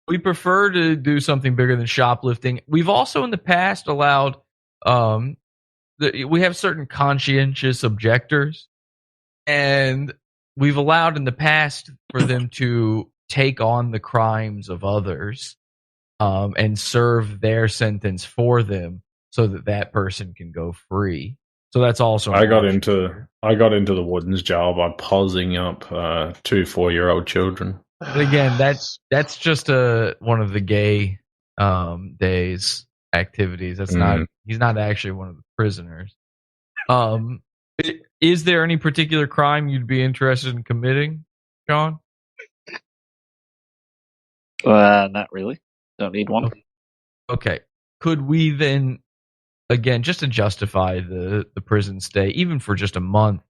We prefer to do something bigger than shoplifting. We've also in the past allowed we have certain conscientious objectors, and we've allowed in the past for them to take on the crimes of others and serve their sentence for them so that person can go free. So that's also I got into the warden's jail by posing up 2 4-year-old children. But again, that's just one of the gay days activities. That's not. He's not actually one of the prisoners. Is there any particular crime you'd be interested in committing, John? Not really. Don't need one. Okay. Could we then, again, just to justify the prison stay, even for just a month,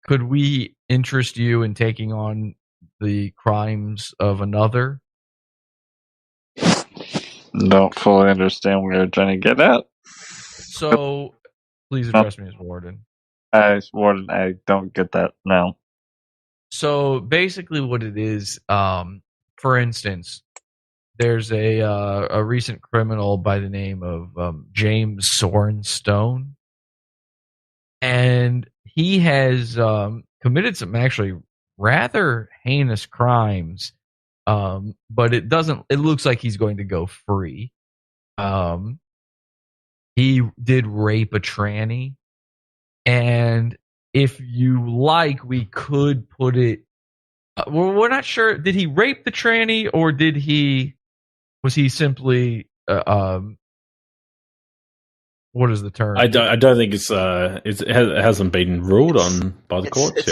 could we interest you in taking on the crimes of another? Don't fully understand what you're trying to get at. So please address me as warden. Warden, I don't get that now. So basically, what it is, for instance, there's a recent criminal by the name of James Sorenstone, and he has committed some actually rather heinous crimes. But it doesn't. It looks like he's going to go free. He did rape a tranny, and if you like, we could put it. Well, we're not sure. Did he rape the tranny, or was he simply? What is the term? I don't think it hasn't been ruled on by the courts.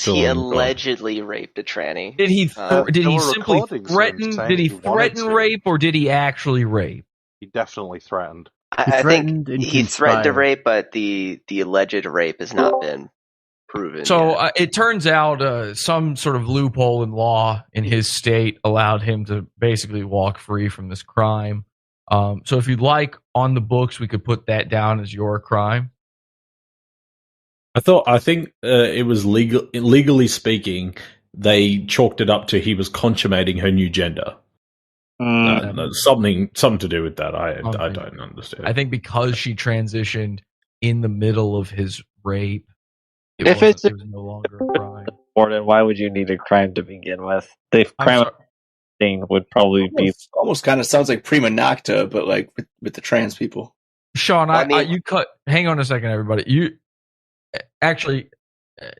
He allegedly raped a tranny. Did he simply threaten? Did he threaten rape, or did he actually rape? He definitely threatened. I think he threatened to rape, but the alleged rape has not been proven. So it turns out some sort of loophole in law in his state allowed him to basically walk free from this crime. So if you'd like, on the books, we could put that down as your crime. I think it was legally speaking, they chalked it up to he was consummating her new gender. Something to do with that. I don't understand. I think because she transitioned in the middle of his rape, it was no longer a crime. Warden, why would you need a crime to begin with? The crime thing would probably be almost kind of sounds like prima nocta, but like with the trans people. Sean, you cut. Hang on a second, everybody. You actually,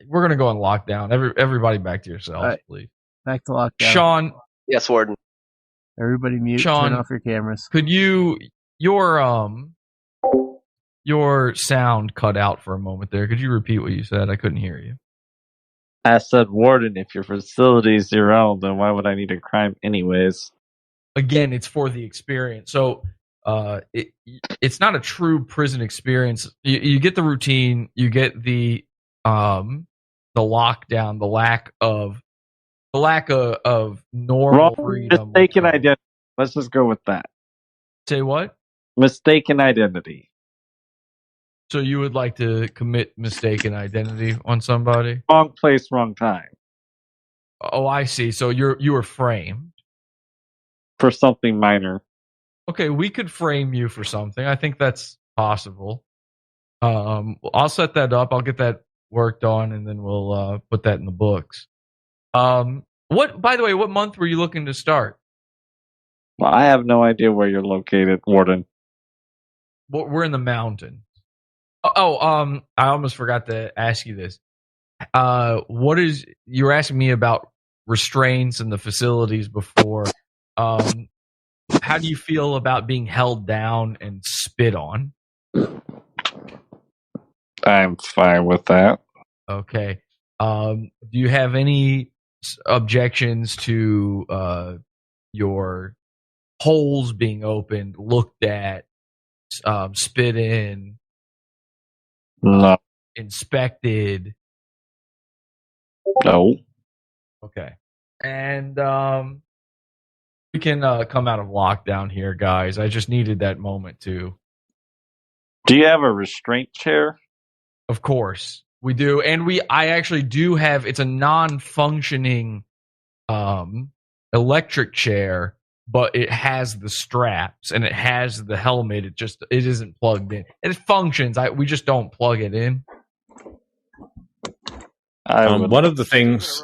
we're gonna go on lockdown. Everybody, back to yourselves, please. Back to lockdown. Sean, yes, Warden. Everybody mute. Sean, turn off your cameras. Could your sound cut out for a moment there? Could you repeat what you said? I couldn't hear you. I said, Warden, if your facility's your own, then why would I need a crime anyways? Again, it's for the experience. So it's not a true prison experience. You get the routine, you get the lockdown, the lack of normal freedom. Mistaken identity. Let's just go with that. Say what? Mistaken identity. So you would like to commit mistaken identity on somebody? Wrong place, wrong time. Oh, I see. So you were framed for something minor. Okay, we could frame you for something. I think that's possible. I'll set that up. I'll get that worked on, and then we'll put that in the books. What? By the way, what month were you looking to start? Well, I have no idea where you're located, Warden. Well, we're in the mountains. I almost forgot to ask you this. You were asking me about restraints and the facilities before. How do you feel about being held down and spit on? I'm fine with that. Okay. Do you have any objections to your holes being opened, looked at, spit in? No. Inspected? No. Okay. And we can come out of lockdown here, guys. I just needed that moment too. Do you have a restraint chair? Of course we do, and I actually do have. It's a non-functioning electric chair, but it has the straps and it has the helmet. It isn't plugged in. It functions. We just don't plug it in. One of the things.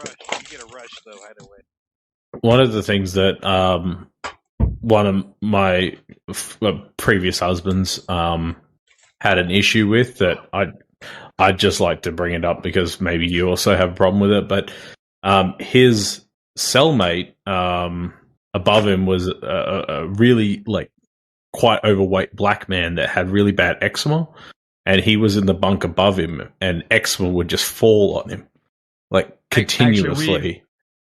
One of the things that one of my previous husbands had an issue with that I'd just like to bring it up because maybe you also have a problem with it. But his cellmate above him was a really quite overweight black man that had really bad eczema, and he was in the bunk above him, and eczema would just fall on him continuously. Actually,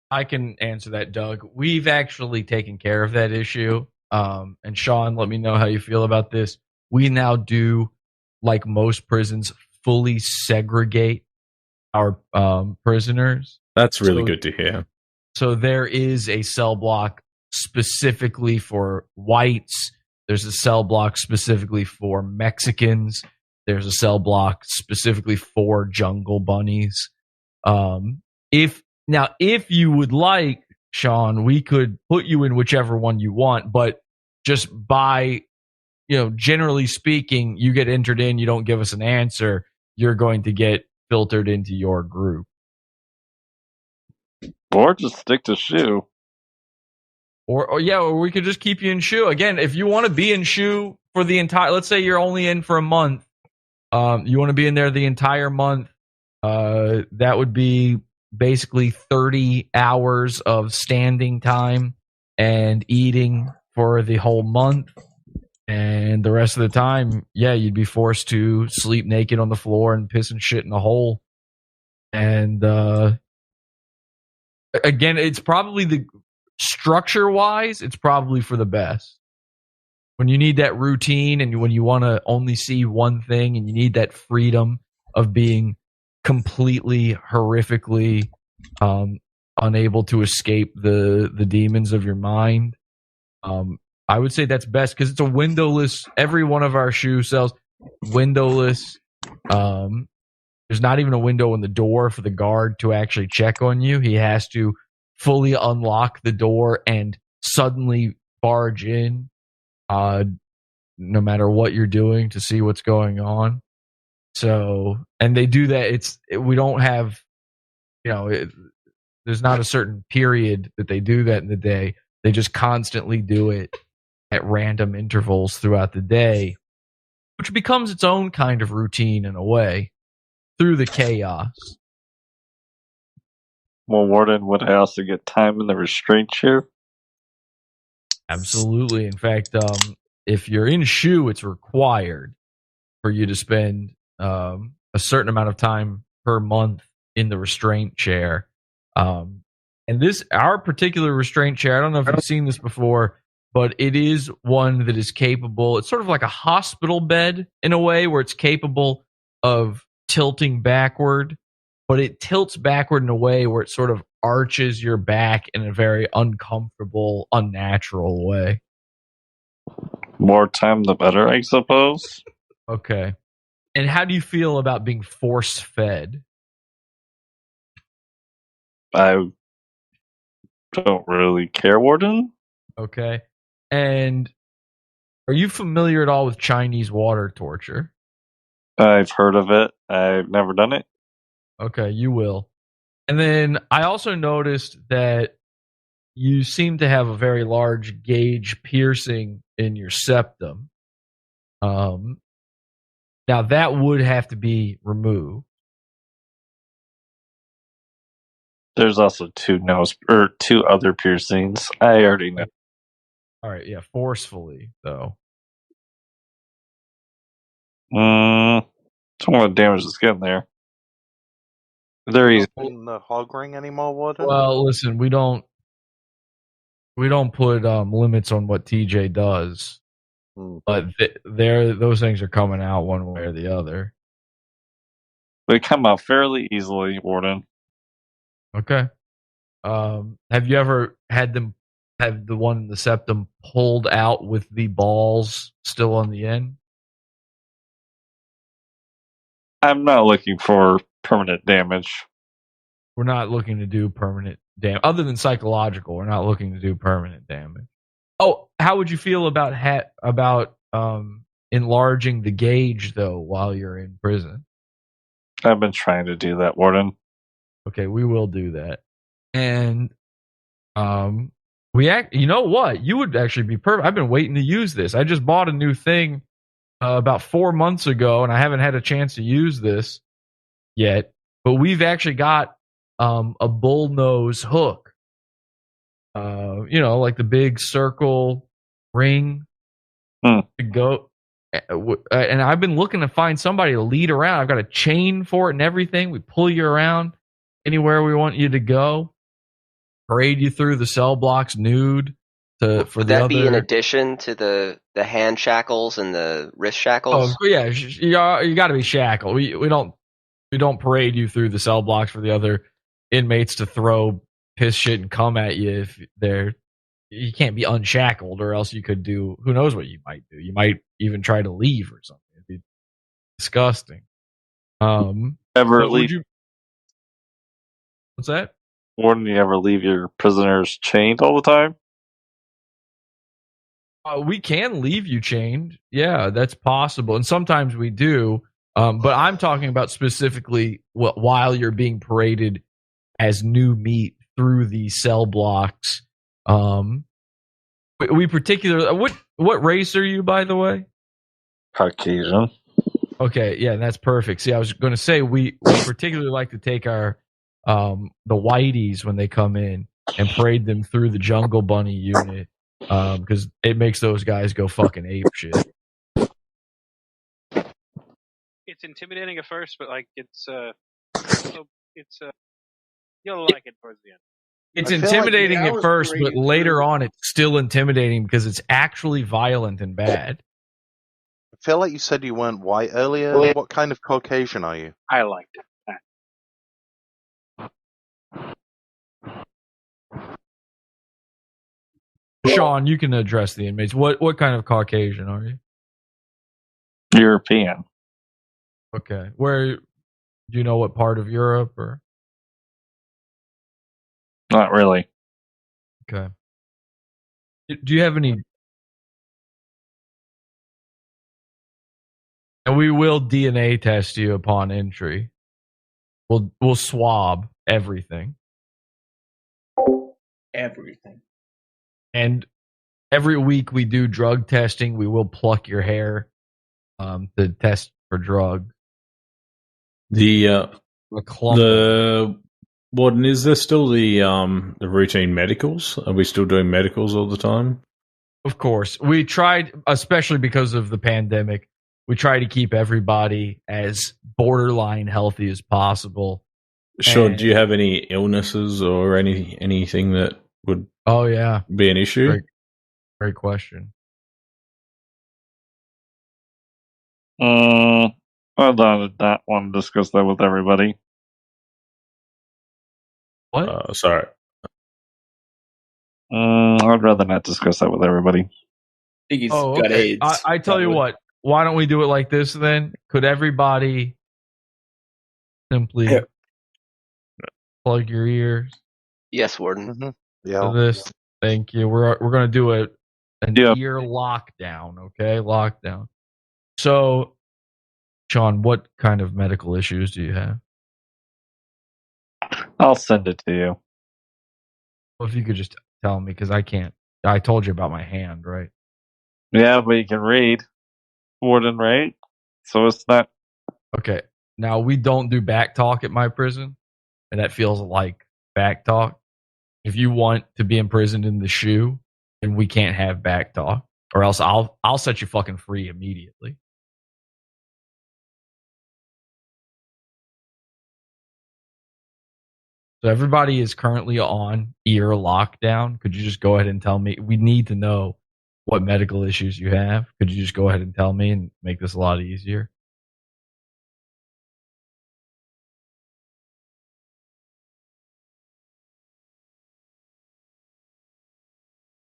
I can answer that, Doug. We've actually taken care of that issue. And Sean, let me know how you feel about this. We now do, like most prisons, fully segregate our prisoners. That's really good to hear. So there is a cell block specifically for whites, There's a cell block specifically for Mexicans. There's a cell block specifically for jungle bunnies. If you would like, Sean, we could put you in whichever one you want, but just by, generally speaking, you get entered in, you don't give us an answer, you're going to get filtered into your group. Or just stick to SHU. Or we could just keep you in SHU. Again, if you want to be in SHU for the entire, let's say you're only in for a month, you want to be in there the entire month, that would be basically 30 hours of standing time and eating for the whole month. And the rest of the time, you'd be forced to sleep naked on the floor and piss and shit in a hole. And again, it's probably structure-wise, it's probably for the best. When you need that routine and when you want to only see one thing and you need that freedom of being completely, horrifically unable to escape the demons of your mind, I would say that's best because it's a windowless. Every one of our SHU cells, windowless. There's not even a window in the door for the guard to actually check on you. He has to fully unlock the door and suddenly barge in, no matter what you're doing, to see what's going on. So, and they do that. We don't have, there's not a certain period that they do that in the day. They just constantly do it at random intervals throughout the day, which becomes its own kind of routine in a way through the chaos. Well, Warden, would I also get time in the restraint chair? Absolutely. In fact, if you're in SHU, it's required for you to spend a certain amount of time per month in the restraint chair. And our particular restraint chair, I don't know if you've seen this before, but it is one that is capable. It's sort of like a hospital bed in a way where it's capable of tilting backward, but it tilts backward in a way where it sort of arches your back in a very uncomfortable, unnatural way. More time the better, I suppose. Okay. And how do you feel about being force-fed? I don't really care, Warden. Okay. And are you familiar at all with Chinese water torture? I've heard of it. I've never done it. Okay, you will. And then I also noticed that you seem to have a very large gauge piercing in your septum. Now that would have to be removed. There's also two other piercings. I already know. All right, yeah, forcefully though. Don't want to damage the skin there. There he's in the hog ring anymore, Warden? Well, listen, we don't put limits on what TJ does, but those things are coming out one way or the other. They come out fairly easily, Warden. Okay. Have you ever had them have the one in the septum pulled out with the balls still on the end? I'm not looking for permanent damage. We're not looking to do permanent damage. Other than psychological, we're not looking to do permanent damage. Oh, how would you feel about enlarging the gauge, though, while you're in prison? I've been trying to do that, Warden. Okay, we will do that. And you know what? You would actually be perfect. I've been waiting to use this. I just bought a new thing about 4 months ago, and I haven't had a chance to use this yet. But we've actually got a bullnose hook. Like the big circle ring to go. And I've been looking to find somebody to lead around. I've got a chain for it and everything. We pull you around anywhere we want you to go. Parade you through the cell blocks nude. Would that be in addition to the hand shackles and the wrist shackles? Oh yeah, you got to be shackled. We don't parade you through the cell blocks for the other inmates to throw piss, shit, and cum at you if they're you can't be unshackled, or else you could do, who knows what you might do. You might even try to leave or something. It'd be disgusting. Ever leave? What's that? Wouldn't you ever leave your prisoners chained all the time? We can leave you chained. Yeah, that's possible. And sometimes we do. But I'm talking about specifically while you're being paraded as new meat through the cell blocks. We particularly, what race are you, by the way? Caucasian. Okay, yeah, that's perfect. See, I was going to say we particularly like to take our the whiteys when they come in and parade them through the Jungle Bunny unit because it makes those guys go fucking ape shit. It's intimidating at first, but like it's you'll like it towards the end. It's intimidating at first, but later on, it's still intimidating because it's actually violent and bad. I feel like you said you weren't white earlier. What kind of Caucasian are you? I liked it. Sean, you can address the inmates. What kind of Caucasian are you? European. Okay. Where, do you know what part of Europe or? Not really. Okay. Do you have any? And we will DNA test you upon entry. We'll swab everything. Everything. And every week we do drug testing. We will pluck your hair to test for drugs. The Warden, is there still the routine medicals? Are we still doing medicals all the time? Of course. We tried, especially because of the pandemic, we try to keep everybody as borderline healthy as possible. Sure. Do you have any illnesses or anything that would be an issue? Great question. I don't want to discuss that with everybody. What? Sorry. I'd rather not discuss that with everybody. I think he's got got okay. AIDS. I tell you what, why don't we do it like this then? Could everybody simply plug your ears? Yes, Warden. Mm-hmm. To this? Thank you. We're going to do an ear lockdown, okay? Lockdown. So, Sean, what kind of medical issues do you have? I'll send it to you. Well, if you could just tell me, because I can't. I told you about my hand, right? Yeah, but you can read. Warden, right? So it's not. Okay. Now, we don't do back talk at my prison, and that feels like back talk. If you want to be imprisoned in the shoe, then we can't have back talk, or else I'll set you fucking free immediately. So everybody is currently on ear lockdown. Could you just go ahead and tell me? We need to know what medical issues you have. Could you just go ahead and tell me and make this a lot easier?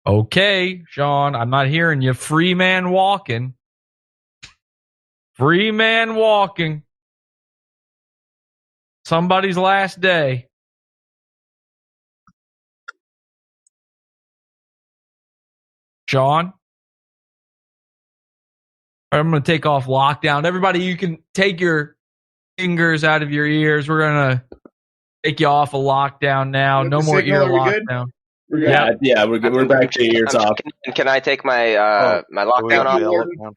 Okay, Sean, I'm not hearing you. Free man walking. Free man walking. Somebody's last day. Sean? All right, I'm going to take off lockdown. Everybody, you can take your fingers out of your ears. We're going to take you off of lockdown now. No more ear lockdown. Yeah, we're good. We're back to ears off. Can I take my my lockdown off?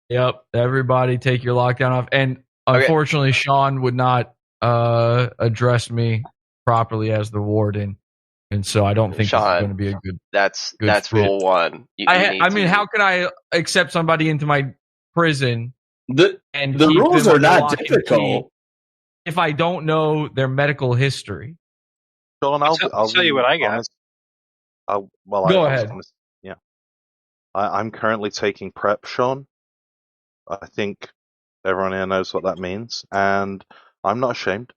Yep. Everybody take your lockdown off. And unfortunately, Sean would not address me properly as the warden. And so I don't think this is going to be a good. That's fit. rule one. I mean, how can I accept somebody into my prison? The rules are not difficult if I don't know their medical history. Sean, I'll tell you what I got. Go ahead. I'm currently taking prep, Sean. I think everyone here knows what that means, and I'm not ashamed.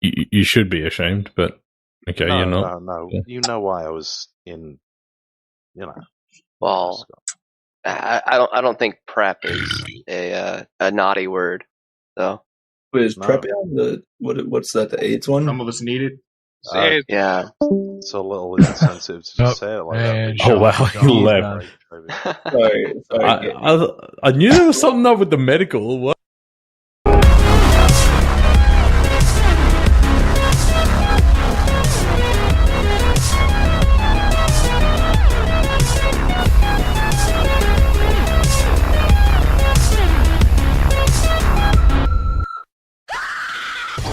You should be ashamed, but Okay, no, you're not. No. You know why I was in. Well, I don't think prep is a naughty word, though. Wait, is prep on the what's that? The AIDS one? Some of us need it. Yeah. It's a little insensitive to just say it like that. Oh wow, he left. Sorry. I knew there was something up with the medical. What?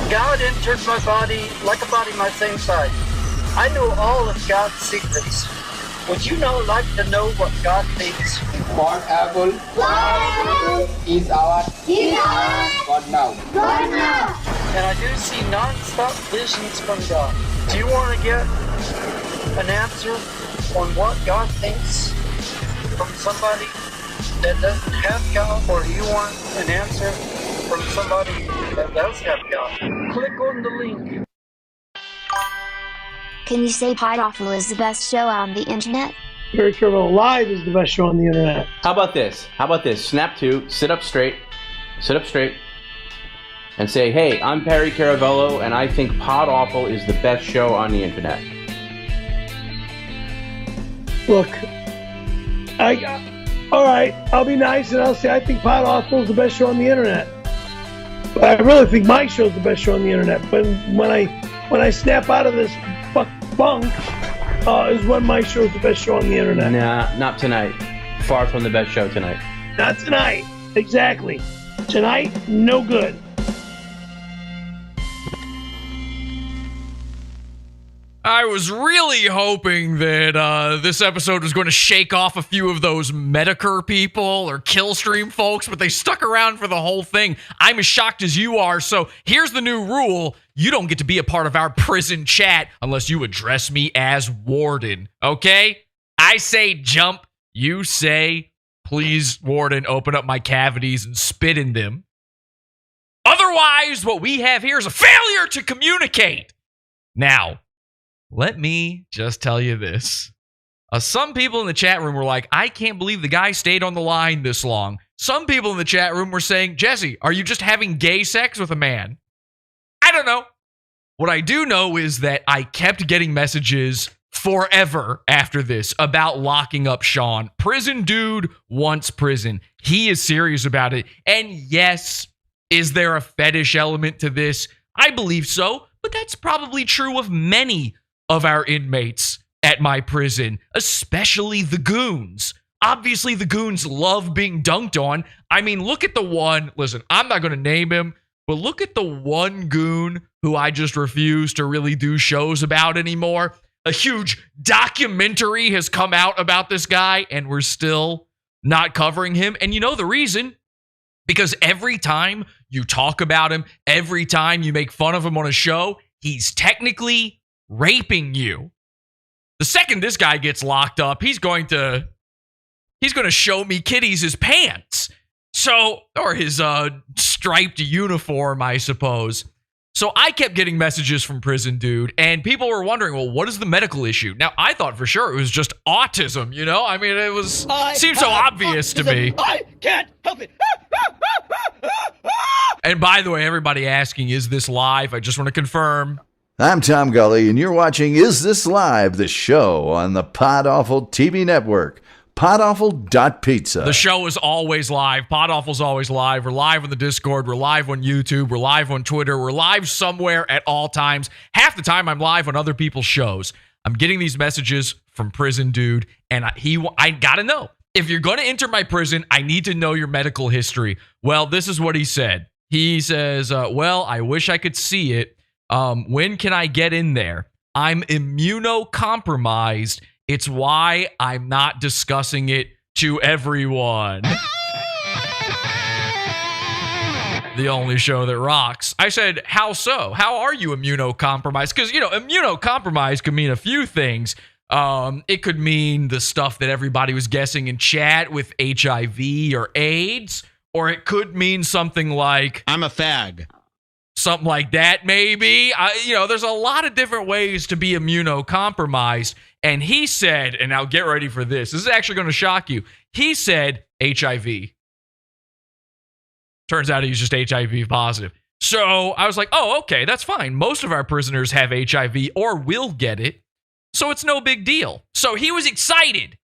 God entered my body like a body my same size. I know all of God's secrets. Would you now like to know what God thinks? One apple is our God now. God now. And I do see non-stop visions from God. Do you want to get an answer on what God thinks from somebody that doesn't have God? Or do you want an answer from somebody that does have God? Click on the link. Can you say Pod Awful is the best show on the internet? Very Careful Live is the best show on the internet. How about this? Snap to, sit up straight, and say, hey, I'm Perry Caravello, and I think Pod Awful is the best show on the internet. Look, all right, I'll be nice and I'll say I think Pod Awful is the best show on the internet. But I really think my show is the best show on the internet. But when I snap out of this bunk, is when my show is the best show on the internet. Nah, not tonight. Far from the best show tonight. Not tonight. Exactly. Tonight, no good. I was really hoping that this episode was going to shake off a few of those Medicare people or Killstream folks, but they stuck around for the whole thing. I'm as shocked as you are. So here's the new rule. You don't get to be a part of our prison chat unless you address me as Warden, okay? I say jump. You say, please, Warden, open up my cavities and spit in them. Otherwise, what we have here is a failure to communicate. Now, let me just tell you this. Some people in the chat room were like, I can't believe the guy stayed on the line this long. Some people in the chat room were saying, Jesse, are you just having gay sex with a man? I don't know. What I do know is that I kept getting messages forever after this about locking up Sean. Prisondude wants prison. He is serious about it. And yes, is there a fetish element to this? I believe so, but that's probably true of many of our inmates at my prison, especially the goons. Obviously, the goons love being dunked on. I mean, look at the one, listen, I'm not going to name him, but look at the one goon who I just refuse to really do shows about anymore. A huge documentary has come out about this guy, and we're still not covering him. And you know the reason? Because every time you talk about him, every time you make fun of him on a show, he's technically raping you. The second this guy gets locked up, he's going to show me kitties his pants. So, or his striped uniform, I suppose. So I kept getting messages from Prisondude, and people were wondering, well, what is the medical issue? Now, I thought for sure it was just autism, you know? I mean, seemed so obvious to me. I can't help it. And by the way, everybody asking, is this live? I just want to confirm. I'm Tom Gully, and you're watching Is This Live, the show on the Pod Awful TV network, podawful.pizza. The show is always live. Pod Awful's always live. We're live on the Discord. We're live on YouTube. We're live on Twitter. We're live somewhere at all times. Half the time, I'm live on other people's shows. I'm getting these messages from Prisondude, and I got to know. If you're going to enter my prison, I need to know your medical history. Well, this is what he said. He says, well, I wish I could see it. When can I get in there? I'm immunocompromised. It's why I'm not discussing it to everyone. The only show that rocks. I said, how so? How are you immunocompromised? Because, you know, immunocompromised could mean a few things. It could mean the stuff that everybody was guessing in chat with HIV or AIDS, or it could mean something like, I'm a fag. something like that, maybe. There's a lot of different ways to be immunocompromised. And he said, and now get ready for this. This is actually going to shock you. He said HIV. Turns out he's just HIV positive. So I was like, oh, okay, that's fine. Most of our prisoners have HIV or will get it. So it's no big deal. So he was excited.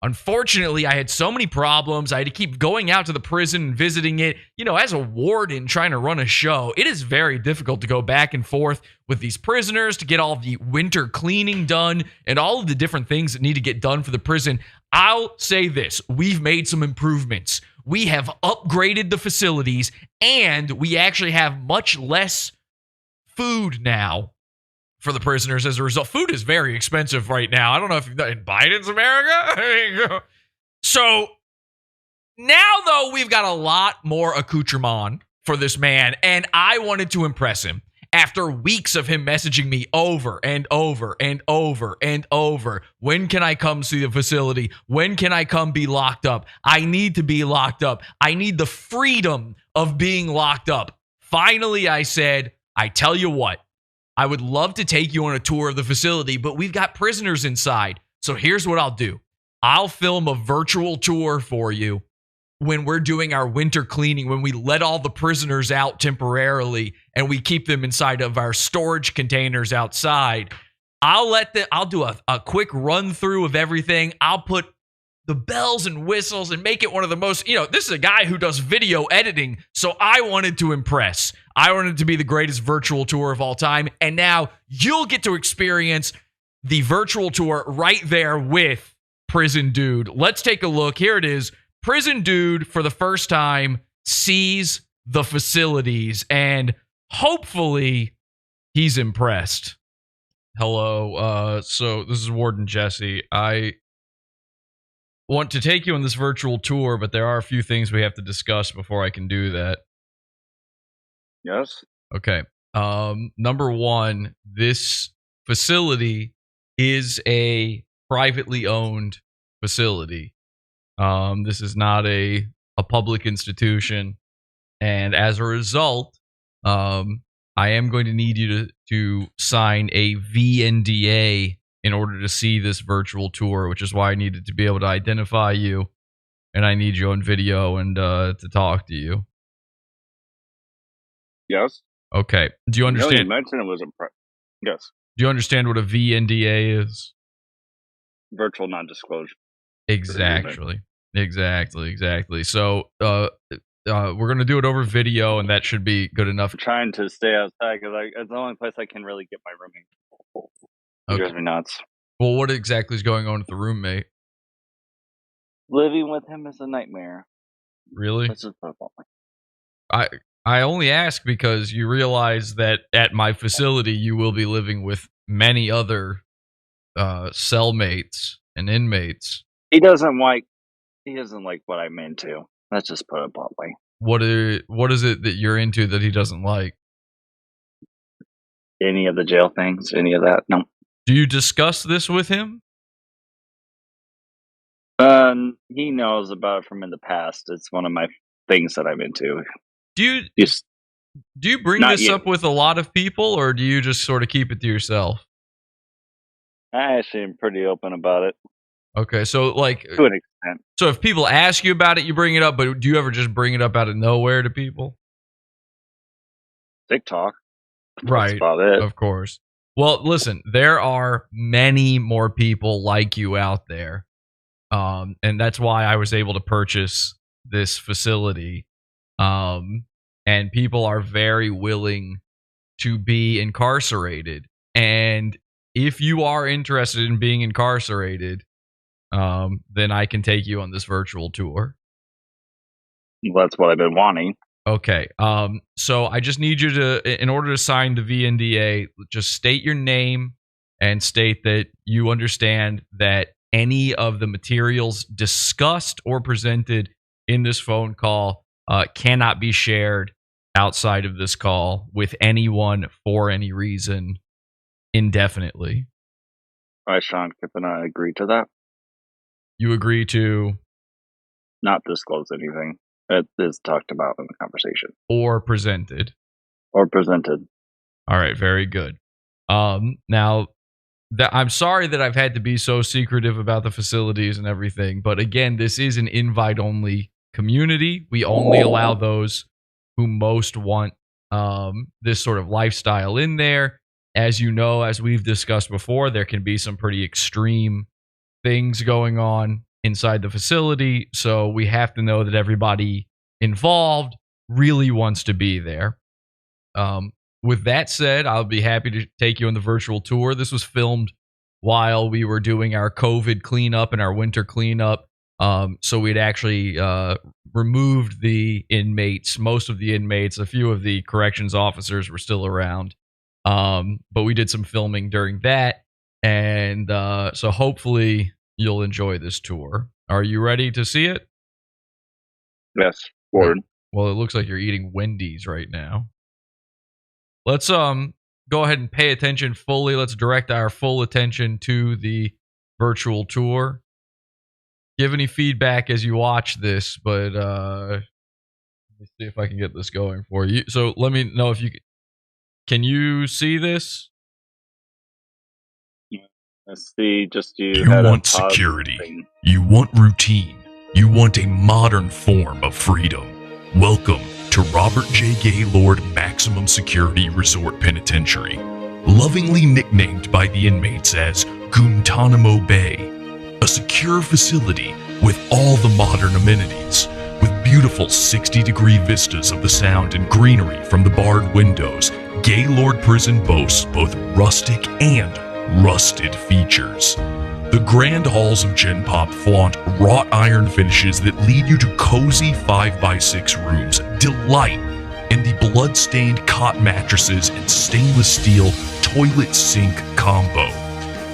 Unfortunately, I had so many problems. I had to keep going out to the prison and visiting it. As a warden trying to run a show, it is very difficult to go back and forth with these prisoners to get all the winter cleaning done and all of the different things that need to get done for the prison. I'll say this. We've made some improvements. We have upgraded the facilities, and we actually have much less food now for the prisoners as a result. Food is very expensive right now. I don't know if in Biden's America. So now, though, we've got a lot more accoutrement for this man, and I wanted to impress him. After weeks of him messaging me over and over and over and over, when can I come see the facility? When can I come be locked up? I need to be locked up. I need the freedom of being locked up. Finally, I said, I tell you what, I would love to take you on a tour of the facility, but we've got prisoners inside. So here's what I'll do. I'll film a virtual tour for you when we're doing our winter cleaning, when we let all the prisoners out temporarily and we keep them inside of our storage containers outside. I'll do a quick run through of everything. I'll put the bells and whistles and make it one of the most, this is a guy who does video editing. So I wanted to impress. I wanted it to be the greatest virtual tour of all time. And now you'll get to experience the virtual tour right there with Prisondude. Let's take a look. Here it is. Prisondude, for the first time, sees the facilities, and hopefully he's impressed. Hello. So this is Warden Jesse. I want to take you on this virtual tour, but there are a few things we have to discuss before I can do that. Yes. Okay. Number one, this facility is a privately owned facility. This is not a public institution. And as a result, I am going to need you to sign a VNDA in order to see this virtual tour, which is why I needed to be able to identify you. And I need you on video and to talk to you. Yes. Okay. Do you understand? You mentioned it was yes. Do you understand what a VNDA is? Virtual non-disclosure. Exactly. So we're going to do it over video, and that should be good enough. I'm trying to stay outside because it's the only place I can really get my roommate. It drives me nuts. Well, what exactly is going on with the roommate? Living with him is a nightmare. Really? Let's just put it bluntly. I only ask because you realize that at my facility you will be living with many other cellmates and inmates. He doesn't like what I'm into. Let's just put it bluntly. What is it that you're into that he doesn't like? Any of the jail things? Any of that? No. Do you discuss this with him? He knows about it from in the past. It's one of my things that I'm into. Do you bring this up with a lot of people, or do you just sort of keep it to yourself? I actually am pretty open about it. Okay, so like to an extent. So if people ask you about it, you bring it up, but do you ever just bring it up out of nowhere to people? TikTok. Right. That's about it. Of course. Well, listen, there are many more people like you out there. And that's why I was able to purchase this facility. And people are very willing to be incarcerated. And if you are interested in being incarcerated, then I can take you on this virtual tour. That's what I've been wanting. Okay. So I just need you to, in order to sign the VNDA, just state your name and state that you understand that any of the materials discussed or presented in this phone call cannot be shared outside of this call with anyone for any reason indefinitely. All right, Sean, can I agree to that? You agree to not disclose anything that is talked about in the conversation or presented. or presented. All right, very good. Now, I'm sorry that I've had to be so secretive about the facilities and everything, but again, this is an invite-only community. We only allow those who most want this sort of lifestyle in there. As you know, as we've discussed before, there can be some pretty extreme things going on inside the facility, so we have to know that everybody involved really wants to be there. With that said, I'll be happy to take you on the virtual tour. This was filmed while we were doing our COVID cleanup and our winter cleanup. So we'd actually removed the inmates, most of the inmates. A few of the corrections officers were still around. But we did some filming during that. And so hopefully you'll enjoy this tour. Are you ready to see it? Yes. Forward. Well, it looks like you're eating Wendy's right now. Let's go ahead and pay attention fully. Let's direct our full attention to the virtual tour. Give any feedback as you watch this, but let me see if I can get this going for you. So let me know if you can you see this? Let's see. Just you want security. You want routine. You want a modern form of freedom. Welcome to Robert J. Gaylord Maximum Security Resort Penitentiary, lovingly nicknamed by the inmates as Guantanamo Bay, a secure facility with all the modern amenities, with beautiful 60-degree vistas of the sound and greenery from the barred windows. Gaylord Prison boasts both rustic and rusted features. The grand halls of Gen Pop flaunt wrought iron finishes that lead you to cozy 5x6 rooms. Delight in the blood-stained cot mattresses and stainless steel toilet sink combo.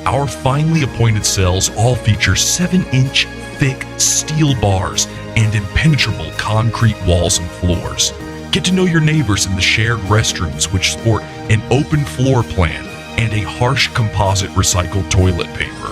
Our finely appointed cells all feature 7-inch thick steel bars and impenetrable concrete walls and floors. Get to know your neighbors in the shared restrooms, which sport an open floor plan and a harsh composite recycled toilet paper.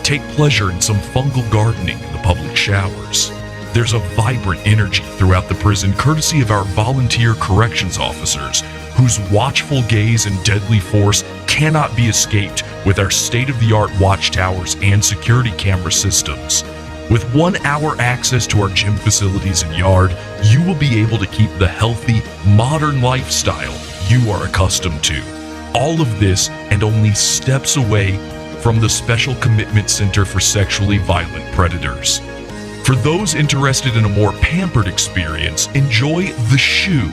Take pleasure in some fungal gardening in the public showers. There's a vibrant energy throughout the prison, courtesy of our volunteer corrections officers, whose watchful gaze and deadly force cannot be escaped with our state-of-the-art watchtowers and security camera systems. With 1 hour access to our gym facilities and yard, you will be able to keep the healthy, modern lifestyle you are accustomed to. All of this and only steps away from the Special Commitment Center for Sexually Violent Predators. For those interested in a more pampered experience, enjoy The Shoe.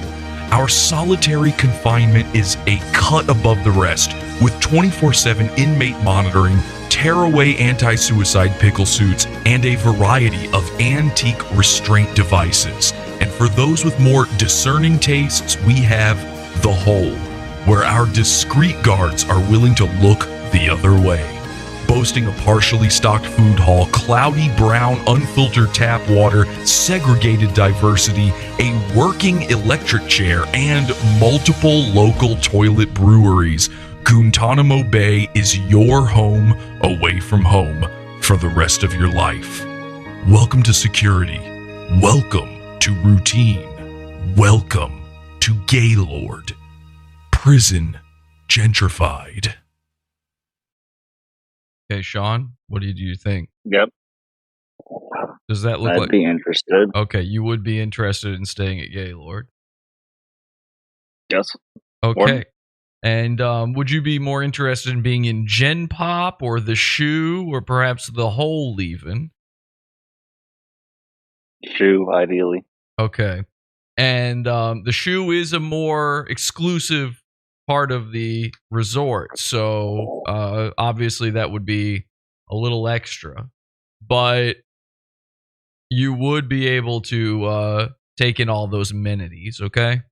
Our solitary confinement is a cut above the rest, with 24/7 inmate monitoring, tearaway anti-suicide pickle suits, and a variety of antique restraint devices. And for those with more discerning tastes, we have The Hole, where our discreet guards are willing to look the other way. Boasting a partially stocked food hall, cloudy brown unfiltered tap water, segregated diversity, a working electric chair, and multiple local toilet breweries, Guantanamo Bay is your home away from home for the rest of your life. Welcome to security. Welcome to routine. Welcome to Gaylord. Prison gentrified. Okay, Sean, what do you think? Yep. Does that look I'd like... be interested. Okay, you would be interested in staying at Gaylord? Yes. Okay. And would you be more interested in being in Gen Pop or The Shoe or perhaps The Hole even? Shoe, ideally. Okay. And The Shoe is a more exclusive part of the resort, so obviously that would be a little extra, but you would be able to take in all those amenities. Okay,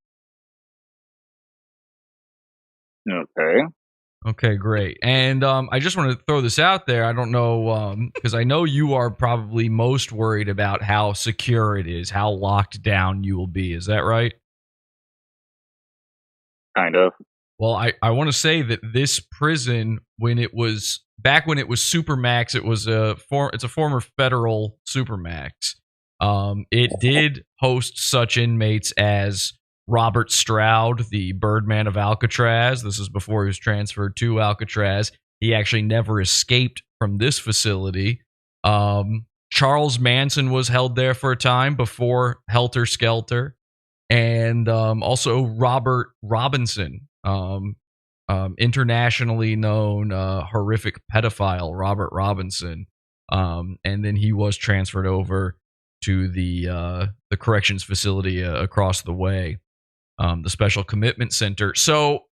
great. And I just want to throw this out there. I don't know, because I know you are probably most worried about how secure it is, how locked down you will be. Is that right? Kind of. Well, I want to say that this prison, when it was Supermax, it's a former federal Supermax. It did host such inmates as Robert Stroud, the Birdman of Alcatraz. This is before he was transferred to Alcatraz. He actually never escaped from this facility. Charles Manson was held there for a time before Helter Skelter. And also Robert Robinson, internationally known horrific pedophile Robert Robinson. And then he was transferred over to the corrections facility across the way, the Special Commitment Center. So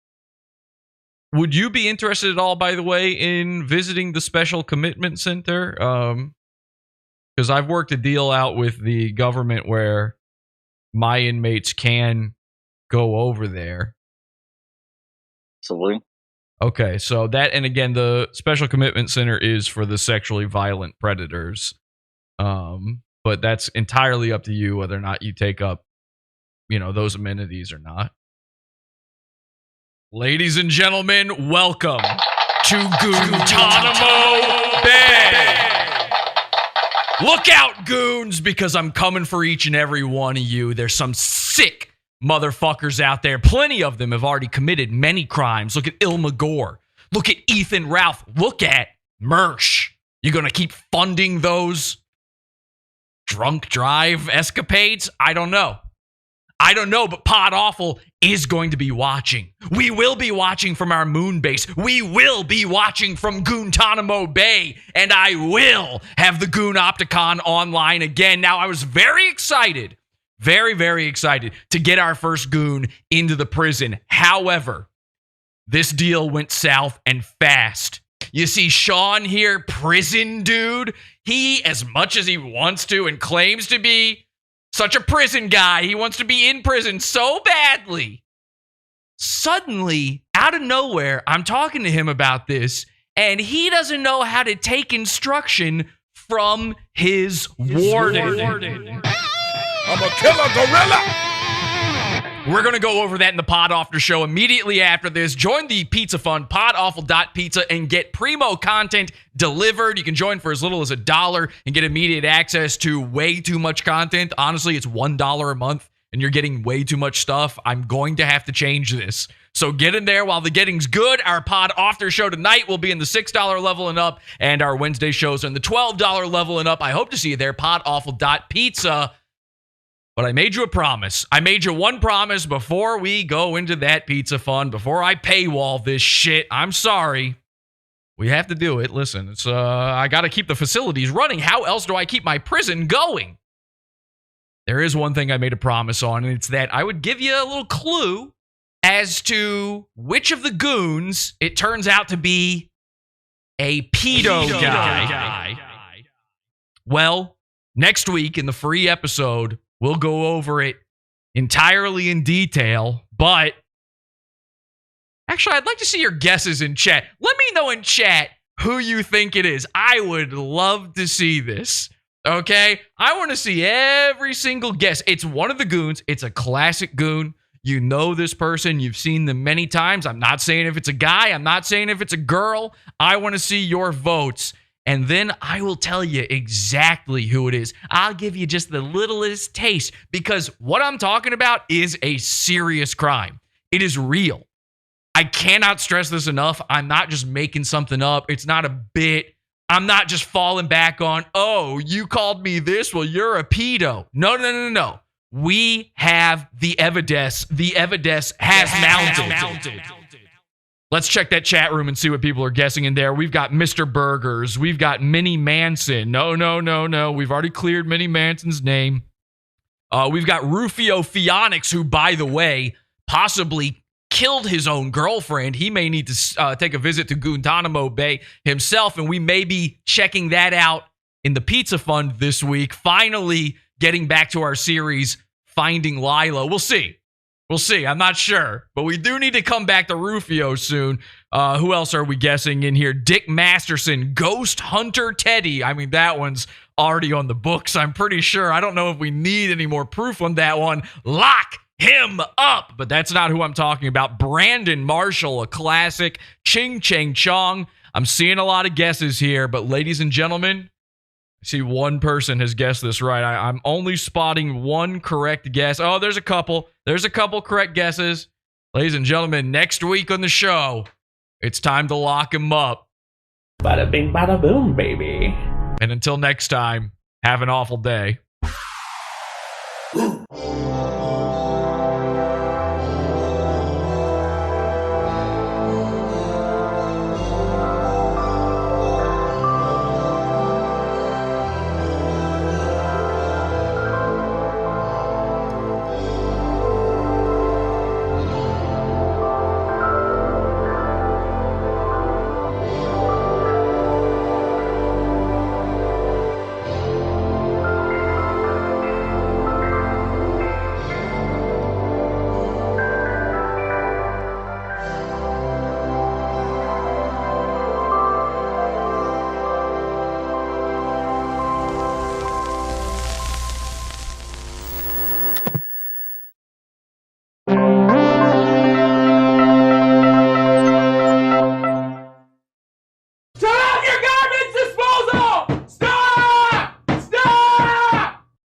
would you be interested at all, by the way, in visiting the Special Commitment Center? Because I've worked a deal out with the government where my inmates can go over there. Absolutely. Okay, so that, and again, the Special Commitment Center is for the sexually violent predators. But that's entirely up to you whether or not you take up, those amenities or not. Ladies and gentlemen, welcome to Guantanamo Bay. Look out, goons, because I'm coming for each and every one of you. There's some sick motherfuckers out there. Plenty of them have already committed many crimes. Look at Ilma Gore. Look at Ethan Ralph. Look at Mersh. You gonna keep funding those drunk drive escapades? I don't know, but Pod Awful is going to be watching. We will be watching from our moon base. We will be watching from Guantanamo Bay, and I will have the Goon Opticon online again. Now, I was very excited, very, very excited to get our first Goon into the prison. However, this deal went south and fast. You see Sean here, Prisondude, he, as much as he wants to and claims to be such a prison guy, he wants to be in prison so badly. Suddenly, out of nowhere, I'm talking to him about this, and he doesn't know how to take instruction from his warden. I'm a killer gorilla. We're going to go over that in the Pod After show immediately after this. Join the Pizza Fund, podawful.pizza, and get primo content delivered. You can join for as little as $1 and get immediate access to way too much content. Honestly, it's $1 a month, and you're getting way too much stuff. I'm going to have to change this. So get in there while the getting's good. Our Pod After show tonight will be in the $6 level and up, and our Wednesday shows are in the $12 level and up. I hope to see you there, podawful.pizza. But I made you a promise. I made you one promise before we go into that Pizza Fund, before I paywall this shit. I'm sorry. We have to do it. Listen, it's I got to keep the facilities running. How else do I keep my prison going? There is one thing I made a promise on, and it's that I would give you a little clue as to which of the goons it turns out to be a pedo guy. Well, next week in the free episode, we'll go over it entirely in detail, but actually, I'd like to see your guesses in chat. Let me know in chat who you think it is. I would love to see this, okay? I want to see every single guess. It's one of the goons. It's a classic goon. You know this person. You've seen them many times. I'm not saying if it's a guy. I'm not saying if it's a girl. I want to see your votes. And then I will tell you exactly who it is. I'll give you just the littlest taste because what I'm talking about is a serious crime. It is real. I cannot stress this enough. I'm not just making something up. It's not a bit. I'm not just falling back on, oh, you called me this? Well, you're a pedo. No. We have the evidence. The evidence has mounted. Let's check that chat room and see what people are guessing in there. We've got Mr. Burgers. We've got Minnie Manson. No. We've already cleared Minnie Manson's name. We've got Rufio Phoenix, who, by the way, possibly killed his own girlfriend. He may need to take a visit to Guantanamo Bay himself, and we may be checking that out in the Pizza Fund this week. Finally getting back to our series, Finding Lila. We'll see. I'm not sure, but we do need to come back to Rufio soon. Who else are we guessing in here? Dick Masterson, Ghost Hunter Teddy. I mean, that one's already on the books, I'm pretty sure. I don't know if we need any more proof on that one. Lock him up, but that's not who I'm talking about. Brandon Marshall, a classic. Ching Chang Chong. I'm seeing a lot of guesses here, but ladies and gentlemen, See, one person has guessed this right. I'm only spotting one correct guess. Oh, there's a couple. There's a couple correct guesses. Ladies and gentlemen, next week on the show, it's time to lock him up. Bada bing, bada boom, baby. And until next time, have an awful day.